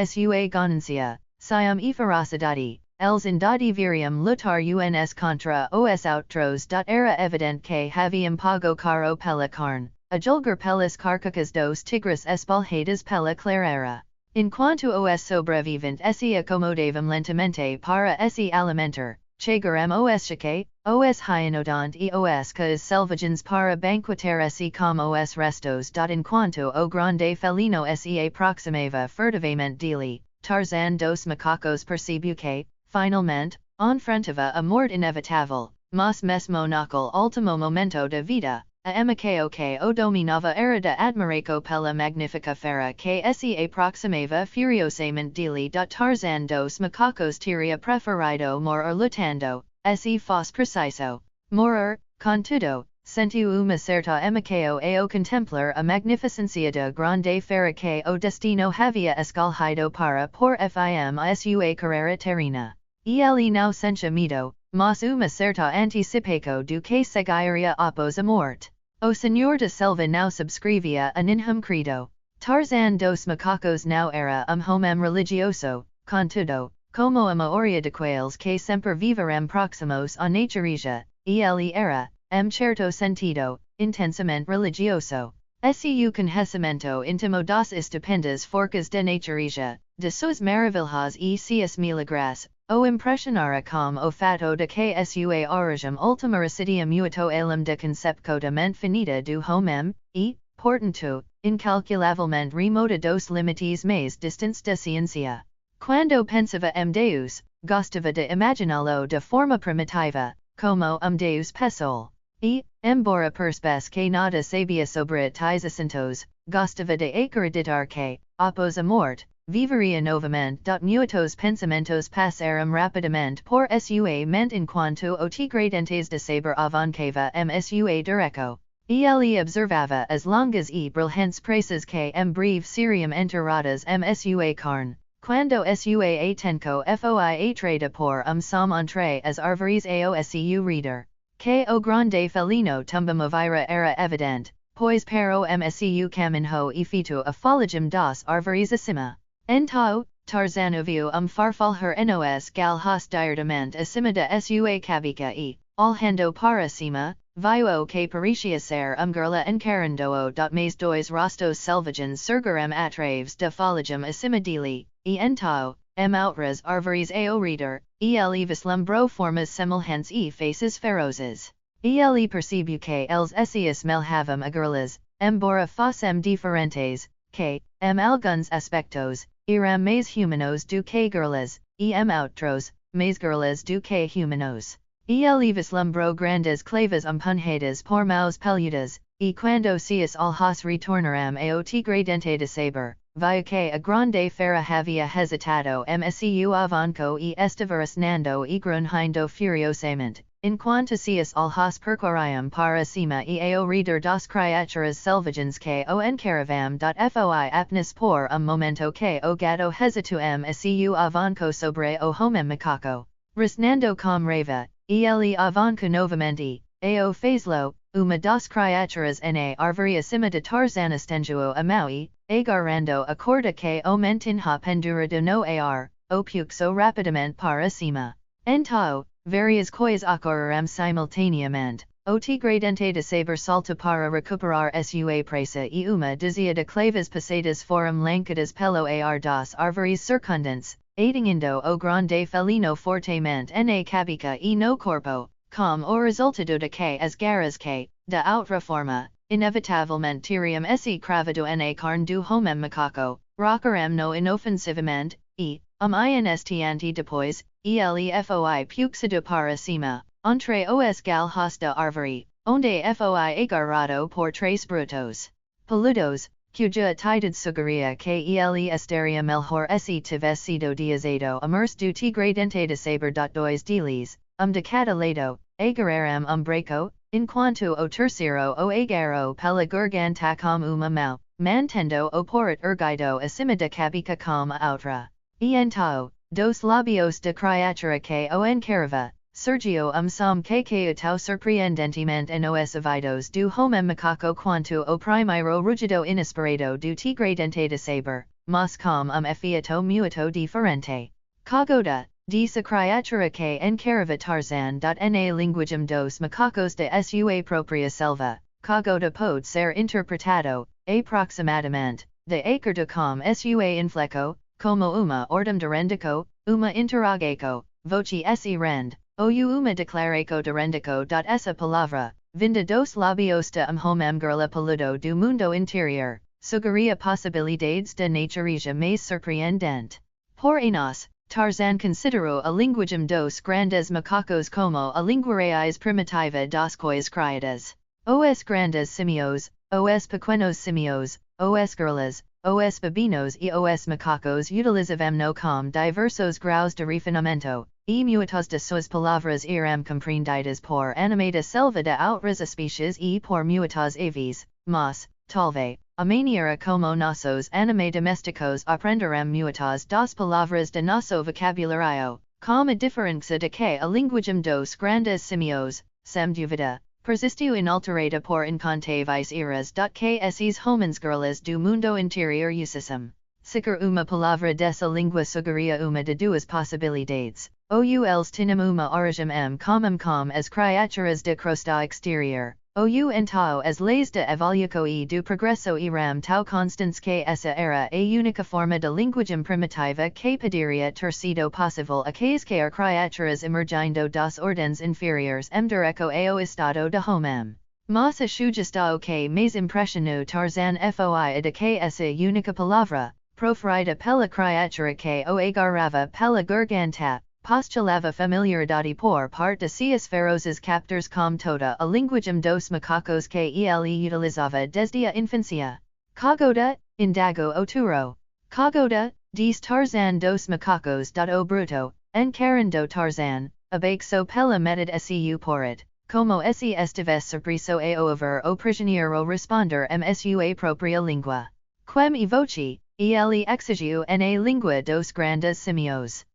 sua ganancia, siam e ferocidade, eles ainda deveriam lutar uns contra os outros. Era evidente que haviam pago caro pela carne, a julgar pelas carcacas dos tigres espalhadas pela clareira. Enquanto os sobreviventes se acomodavam lentamente para se alimentar, chegaram os chique, os hyanodont e os cas selvagens para banqueter se como os restos. Enquanto o grande felino se aproximava furtivamente dele, Tarzan dos macacos percebeu que, finalmente, enfrentava a morte inevitável, mas mesmo naquele último momento da vida, a amicaio que o dominava era de admiraco pela magnífica fera que se aproximava furiosamente dele. Tarzan dos macacos teria preferido morir lutando, se fosse preciso. Morir, contudo, sentiu uma certa amicaio ao contemplar a magnificência da grande fera que o destino havia escolhido para por fim a sua carreira terrena. Ele não sentia medo, mas uma certa antecipação do que seguiria após a morte. O Senhor da Selva não subscrevia a nenhum credo. Tarzan dos macacos não era homem religioso, contudo, como a maioria daqueles que sempre viveram próximos à natureza, ele era, em certo sentido, intensamente religioso. Seu conhecimento íntimo das estupendas forcas da natureza, de suas maravilhas e seus milagres, o impressionara como o fato de que sua origem última residia muito além da concepção da mente finita do homem, e, portanto, incalculavelmente remota dos limites mais distantes da ciência. Quando pensava Deus, gostava de imaginá-lo de forma primitiva, como Deus pessoal. E, embora percebesse que nada sabia sobre tais assuntos, gostava de acreditar que, após a morte, viveria novamente. Muitos pensamentos passaram rapidamente por sua mente enquanto o tigre dentes de saber avançava sua direção. Ele observava as longas e brilhantes presas que breve seriam enterradas sua carne. Quando sua atenção foi atraída por som entre as árvores ao seu redor, que o grande felino tumba movira era evidente, pois para o seu caminho e fito a folhagem das árvores acima. Então, Tarzan viu farfalhar nos galhos diretamente acima da sua cabeça e, olhando para cima, viu que parecia ser girla encarando-o. Mais dois rostos selvagens surgiram através da folhagem acima dele, e então, outras árvores ao redor, ele vislumbrou formas semelhantes e faces ferozes. Ele percebeu que eles se assemelhavam a girlas, embora fossem diferentes, que, alguns aspectos, eram mais humanos do que girlas, e outros, mais girlas do que humanos. Ele vislumbrou grandes clavas punhadas por mãos peludas, e quando seus olhos retornaram ao tigre dente de saber, viu que a grande fera havia hesitado seu avanço e estava rosnando e grunhindo furiosamente, enquanto seus olhos percorriam para cima e ao redor das criaturas selvagens que o encaravam. Foi apenas por momento que o gato hesitou seu avanço sobre o homem macaco. Rosnando com raiva, ele avançou novamente, ao fazlo, uma das criaturas na árvore acima de Tarzan estendeu a mão e, agarrando a corda que o mantinha pendurado no ar, o puxou rapidamente para cima. Então, várias coisas ocorreram simultaneamente. O tigre dente de saber salta para recuperar sua presa e uma dúzia de clavas passadas foram lançadas pelo ar das árvores circundantes, atingindo o grande felino fortemente na cabeça e no corpo, como o resultado de que as garras que, da outra forma, inevitavelmente teriam se cravado na carne do homem macaco, rocaram no inofensivamente, e, instante depois, ele foi puxado para cima, entre os galhos da árvore, onde foi agarrado por três brutos, peludos, cuja atided sugaria kele esteria melhor se tivesido diazado amerse do tigradente de saber. Dois deles, de cada lado, agarram breco, enquanto o terceiro o agarro pela garganta como uma mão, mantendo o porte erguido acima da cabeça como a outra. Então, dos labios de criatura que o encarava, Sergio som que tão surpreendentemente nos ouvidos do homem macaco quanto o primeiro rugido inesperado do tigradente de saber, mas com efeito muito diferente. Cagoda, disse a criatura que encarava Tarzan. Na linguagem dos macacos de sua própria selva, cagoda pode ser interpretado, aproximadamente, de acordo com sua infleco, como uma ordem de rendico, uma interrogaco, voce se rend, ou uma declaraco de rendico. Essa palavra, vinda dos labios de homem girla peludo do mundo interior, sugeria possibilidades de natureza mais surpreendente. Por nós, Tarzan considerou a linguagem dos grandes macacos como a língua raiz primitiva das coisas criadas. Os grandes simios, os pequenos simios, os gorillas, os babinos e os macacos utilizavam-no com diversos graus de refinamento, e muitas de suas palavras eram compreendidas por animada selva de outras espécies e por muitas aves, mas, talvez, a maneira como nossos animais domésticos aprenderam muitas das palavras de nosso vocabulário, com a diferença de que a linguagem dos grandes simios, sem dúvida, persistiu inalterada por incontáveis eras. Que esses homens gorillas do mundo interior usassem. Sequer uma palavra dessa língua sugeria uma de duas possibilidades, ou eles tinham uma origem comum com as criaturas de crosta exterior, ou então as leis de evolução e do progresso eram tão constantes que essa era a única forma de linguagem primitiva que poderia ter sido possível a quaisquer criaturas emergindo das ordens inferiores direto ao estado de homem. Mas a sugestão que mais impressionou Tarzan foi a de que essa única palavra, proferida pela criatura que o agarrava pela garganta, postulava familiaridade por parte de seus ferozes captores com toda a linguagem dos macacos que ele utilizava desde a infância. Cagoda, indagou o touro. Cagoda, diz Tarzan dos macacos. O bruto, encarando Tarzan, abaixo pela metade seu porte, como se estivesse surpreso a ouvir o prisioneiro responder sua própria língua. Quem e voce, ele exigiu na língua dos grandes simios.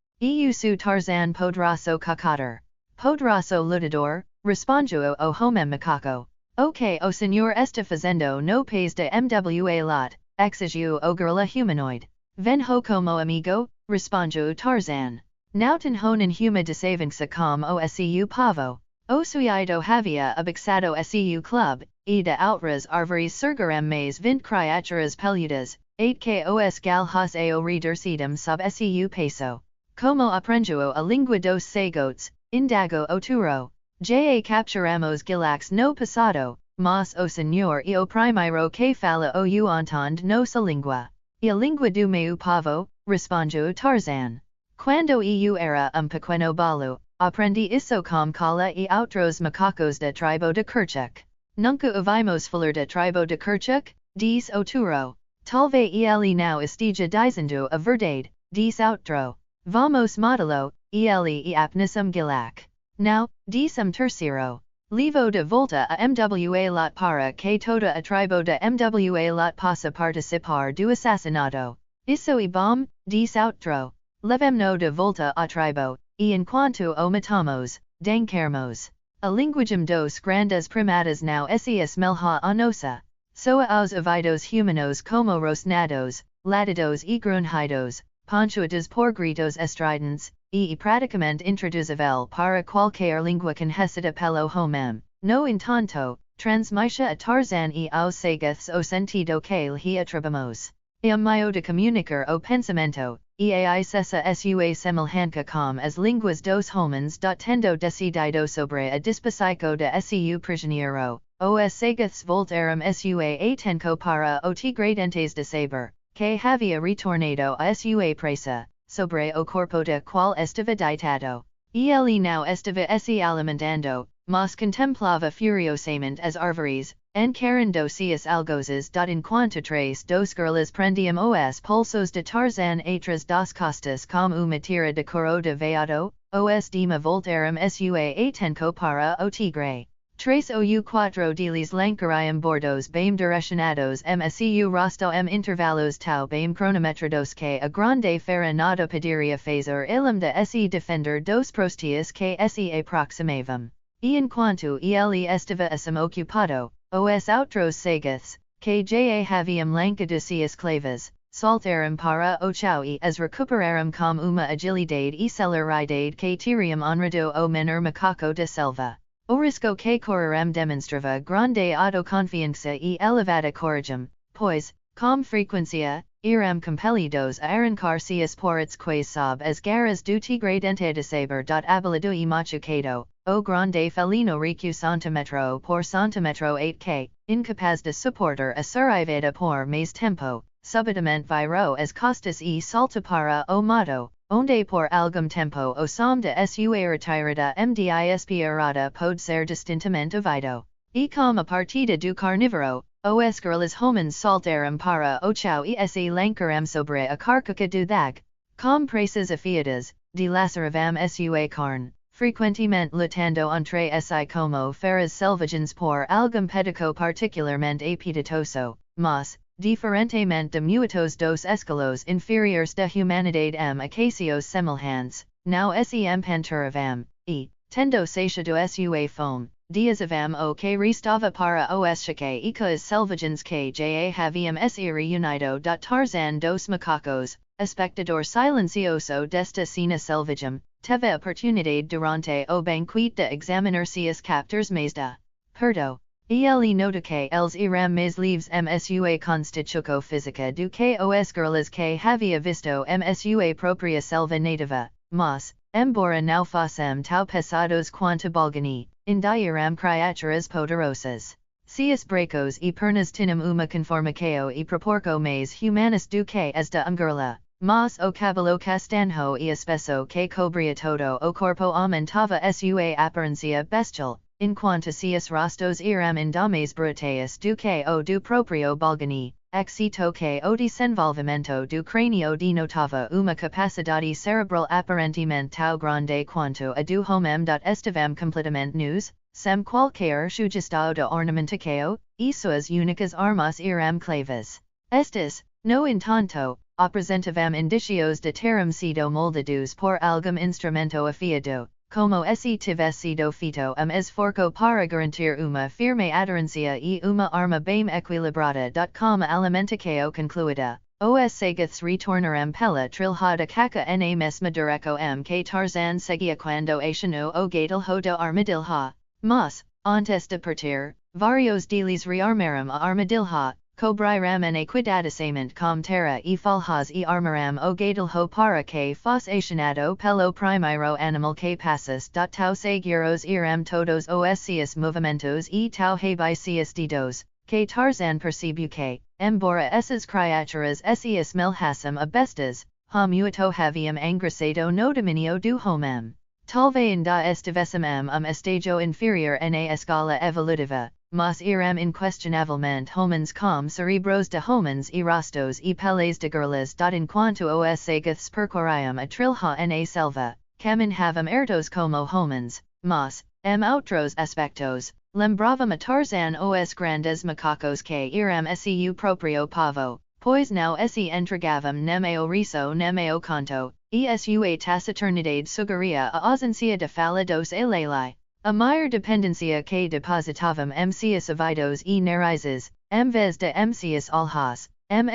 Su Tarzan podraço cacater. Podraço lutador, respondeu o homem macaco. O que o senhor está fazendo no país de mwa lot, exigiu o gorila humanoid. Venho como amigo, respondeu Tarzan. Não tenho nenhuma desavença com o seu povo. O suido havia abaixado seu club, e de outras árvores surgiram mais 20 criaturas peludas, que os galhos ao redor sob seu peso. Como aprendeu a língua dos sagotes, indagou o touro. Já capturamos gilax no passado, mas o senhor e o primeiro que fala o entende nossa língua. E a língua do meu povo, respondeu Tarzan. Quando eu era pequeno balo, aprendi isso com Kala e outros macacos da tribo de Kerchuk. Nunca ouvimos falar da tribo de Kerchuk, diz o touro. Talvez ele não esteja dizendo a verdade, diz outro. Vamos matá-lo, ele e apnissem gilac. Now, diz terceiro. Levo de volta a mwa lot para que toda a tribo de mwa lot possa participar do assassinato. Isso é bom, diz outro. Levem-no de volta à tribo, e enquanto o matamos, dançarmos. A linguagem dos grandes primatas não se assemelha a nossa. Soa aos ouvidos humanos como rosnados, latidos e grunhidos, pontuados por gritos estridentes, e praticamente intraduzível para qualquer língua conhecida pelo homem. No entanto, transmite a Tarzan e aos sagoths o sentido que lhe atribuímos. É meio de comunicar o pensamento, e a essa sua semelhança com as línguas dos homens. Tendo decidido sobre a disposição de seu prisioneiro, os sagoths voltaram sua atenção para o tigradentes de saber, que havia retornado a sua presa, sobre o corpo de qual estava deitado. Ele não estava se alimentando, mas contemplava furiosamente as árvores, en Karen dosius algoses. In quanta tres dos girlas prendium os pulsos de Tarzan atras dos costas com uma tira de coro de veado, os dema voltarum sua atenco para o tigre. Tres ou quatro deles lancarium bordos bem direcionados mscu rosto intervalos tau bem cronometrados que a grande fera nada poderia fazer ilum de se defender dos prostias que se aproximavam. E enquanto ele estava assim ocupado, os outros sagiths, que já haviam lancado clavas, saltaram para o chão e as recuperaram com uma agilidade e celeridade que teriam honrado o menor macaco da selva. O risco que correrem demonstrava grande autoconfiança e elevada coragem, pois, com frequência, eram compelidos a arrancar seus portes quais sob as garras do tigre dente de saber. Abalado e machucado, o grande felino recu centímetro por centímetro 8 que, incapaz de suportar a survivada por mais tempo, subitamente virou as costas e salta para o mato, onde por algum tempo o som de sua retirada mdisparada pode ser distintamente ouvido. E com a partida do carnívoro, os girlas homens saltaram para o chão e se lançaram sobre a carcaça do dag, com presas afiadas, dilaceravam sua carne, frequentemente lutando entre si como feras selvagens por algum pedico particularmente apetitoso, mas, diferentemente de muitos dos escalos inferiores da humanidade acacios semelhantes, não sem panturavam, e, tendo saciado sua fome, diasavam o que restava para os chacaicas selvagens que já haviam se reunido. Tarzan dos macacos, espectador silencioso desta cena selvagem, teve oportunidade durante o banquete de examinar seus captores mais de perto. Ele nota que eles eram mais leves sua constituição física do que os girlas que havia visto sua própria selva nativa, mas, embora não fossem tão pesados quanto balgani, ainda eram criaturas poderosas. Seus bracos e pernas tinham uma conformação e proporco mais humanas do que as da girla, mas o cabelo castanho e espesso que cobria todo o corpo aumentava sua aparência bestial. Enquanto seus rostos eram ainda mais brutais do que o do próprio balgani, excito que o desenvolvimento do crânio denotava uma capacidade cerebral aparentemente tão grande quanto a do homem. Estavam completamente nus, sem qualquer sugestão de ornamentação, e suas únicas armas eram clavas. Estas, no entanto, apresentavam indicios de terem sido moldados por algum instrumento afiado, como se tivesse sido feito esforço para garantir uma firme aderência e uma arma bem equilibrada. Com a alimentação concluída, os sagiths retornaram pela trilha da caca na mesma direção que Tarzan seguia quando acionou o gatilho da armadilha, mas, antes de partir, vários deles rearmaram a armadilha, cobriram en equidadosamente com terra e falhas e armaram o gatilho para que fosse acionado pelo primeiro animal que passasse. Tau seguros eram todos os seus movimentos e tau hebai seus dedos, que Tarzan percebeu que, embora essas criaturas se assemelhassem a bestas, muito haviam engraçado no domínio do homem. Talvez ainda estivessem estágio inferior na escala evolutiva, mas eram inquestionavelmente homens com cerebros de homens e rostos e peles de girlas. Enquanto os sagiths percorriam a trilha na selva, caminhavam ertos como homens, mas, outros aspectos, lembravam a Tarzan os grandes macacos que eram seu próprio povo, pois não se entregavam nem ao riso nem ao canto, e sua taciturnidade sugeria a ausência de fala dos alelai. A maior dependência que depositavam seus ouvidos e narizes, vez de seus olhos,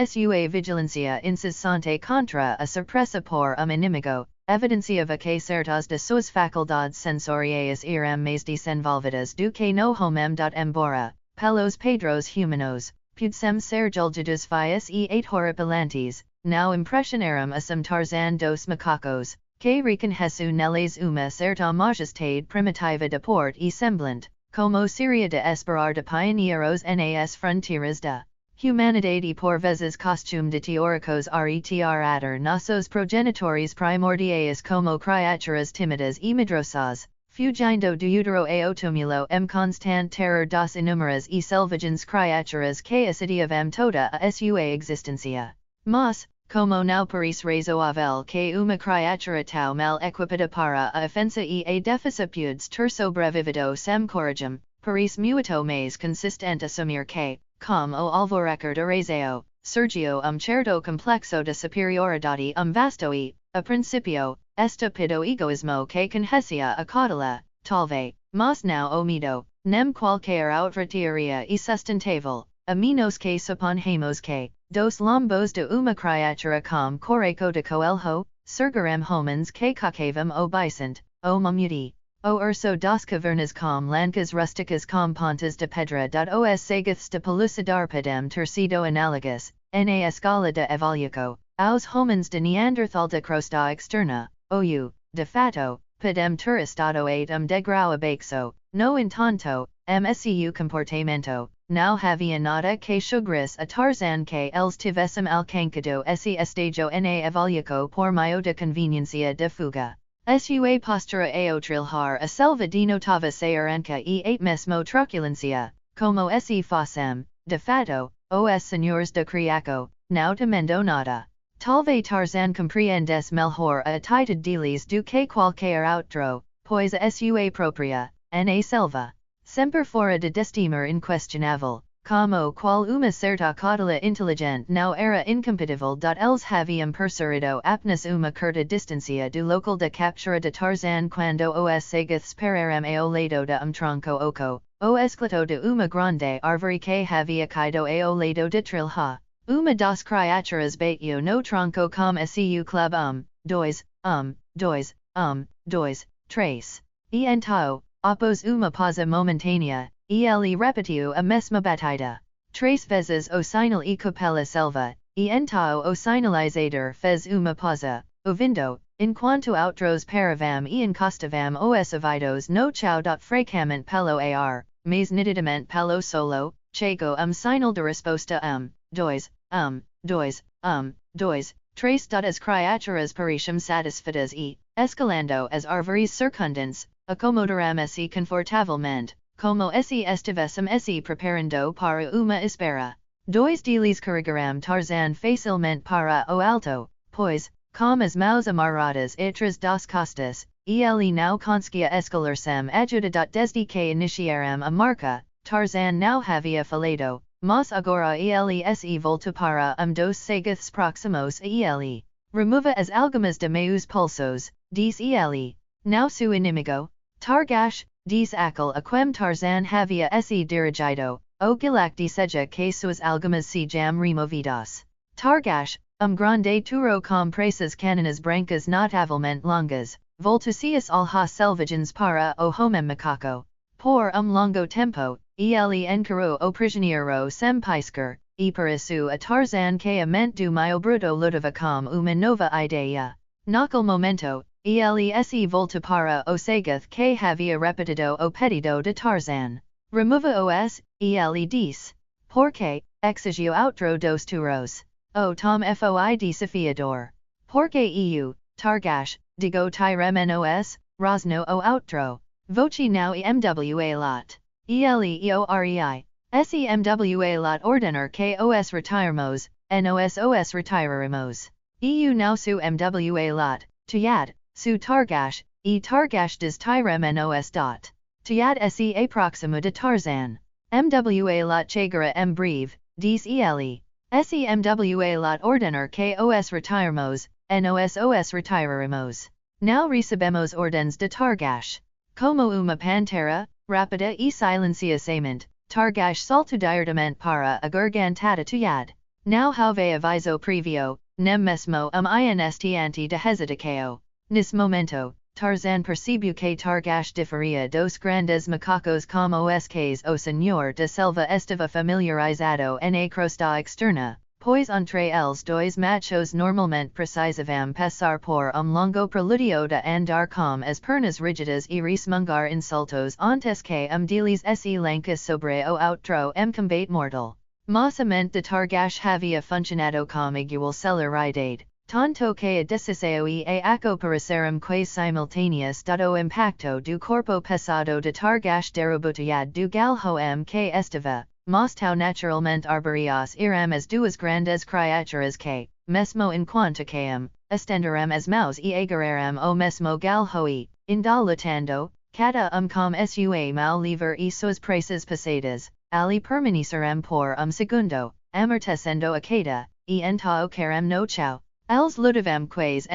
sua vigilância incessante contra a surpresa por inimigo, evidenciava que certas de suas faculdades sensoriais eram mais desenvolvidas do que no homem. Embora, pelos padrões humanos, pudessem ser julgados feios e horripilantes, não impressionaram Tarzan dos macacos, que reconheceu neles uma certa majestade primitiva de porte e semblante, como seria de esperar de pioneiros nas fronteiras da humanidade e por vezes costume de teóricos retratar nossos progenitores primordiais como criaturas tímidas e medrosas, Fugindo de utero a otumulo constant terror das inúmeras e selvagens criaturas que acidiavam toda a sua existencia. Mas, como não paris razoável que uma criatura tal mal equipada para a ofensa e a deficipudes ter sobrevivido sem coragem, paris muito mais consistente assumir que, como o alvorecer de razão, Sergio certo complexo de superioridade vasto e, a principio, estúpido egoísmo que conhecia a cautela, talvez, mas não o medo, nem qualquer outra teoria e sustentável, a menos que suponhamos que, dos lombos de uma criatura com coraco de coelho, surgirem homens que cacavam o bicente, o mamuti, o urso das cavernas com lancas rusticas com pontas de pedra. Os sagoths de pelucidar podem ter sido análogos, na escala de evolução, aos homens de Neanderthal de crosta externa, ou, de fato, podem ter estado a degrau abaixo, no entanto, seu comportamento, não havia nada que sugerisse a Tarzan que eles tivessem alcançado esse estágio na evolução por meio de conveniência de fuga. Sua postura ao trilhar a selva denotava saranca e a mesmo truculência, como se fossem, de fato, os senhores de criaco, não temendo nada. Talvez Tarzan compreendesse melhor a atitude deles do que qualquer outro, pois a sua própria, na selva, sempre fora de estimar inquestionável, como qual uma certa cautela inteligente não era incompatível. Eles haviam perseguido apenas uma curta distância do local de captura de Tarzan quando os sagoths pararam ao lado de tronco oco, o esqueleto de uma grande árvore que havia caído ao lado de trilha. Uma das criaturas bateu no tronco com seu club dois, três. E então, após uma pausa momentânea, ele repetiu a mesma batida. Três vezes o sinal e capela selva, e então o sinalizador fez uma pausa, ouvindo, enquanto outros paravam e encostavam os ouvidos no chão. Fracamente pelo ar, mas nitidamente pelo solo, chegou sinal de resposta dois, três. As criaturas pareciam satisfeitas e, escalando as árvores circundantes, acomodaram-se confortavelmente, como se estivessem se preparando para uma espera. Dois deles carregaram Tarzan facilmente para o alto, pois, com as mãos amarradas atrás das costas, ele não conseguia escalar sem ajuda. Desde que iniciaram a marca, Tarzan não havia falhado, mas agora ele se voltou para dos sagoths próximos a ele. Remova as algemas de meus pulsos, diz ele. Não seu inimigo. Targash, diz aquele a quem Tarzan havia se dirigido, o gilac deseja que suas algemas sejam removidas. Targash, grande touro com presas caninas brancas notavelmente longas, voltou-se al selvagens para o homem macaco. Por longo tempo, ele encarou o prisioneiro sem piscar, e pareceu a Tarzan que a mente do meu bruto lutava com uma nova ideia. Naquele momento, ele se voltou para o sagoth que havia repetido o pedido de Tarzan. Remova-os, ele disse. Porque, exigiu outro dos touros. O tom foi desafiador. Porque eu, Targash, digo tirem-nos, rosno o outro. Voce não emwa lot. Ele eorei. Semwa lot ordenar que os retiremos, nos retiraremos. Eu não su mwa lot, tuyad, su Targash, e Targash des tirem-nos dot. Tuyad se aproxima de Tarzan. Mwa lot chegara breve, diz ele. Semwa lot ordenar que os retiremos, nos retiraremos. Now recebemos ordens de Targash. Como uma pantera, rápida e silenciosamente, Targash saltou diretamente para a gargantada tuyad. Now have aviso previo, nem mesmo instante de hesitação. Nesse momento, Tarzan percebeu que Targash diferia dos grandes macacos como os que o senhor da selva estava familiarizado na crosta externa, pois entre eles dois machos normalmente precisavam passar por longo preludio de andar com as pernas rígidas e resmungar insultos antes que deles se lança sobre o outro combate mortal. Mas a mente de Targash havia funcionado com igual celeridade, tanto que desiseo e acoparecerem quais simultaneous o impacto do corpo pesado de targash derobutayad do galho que estava, mostau naturalmente arborias iram as duas grandes criaturas que, mesmo enquanto caem, estenderem as mãos e agarrarem o mesmo galho e, indalutando, cada com sua mal livre e suas presas passadas, ali permanecerem por segundo, amortecendo a queda, e então querem no chau. Els ludovem quais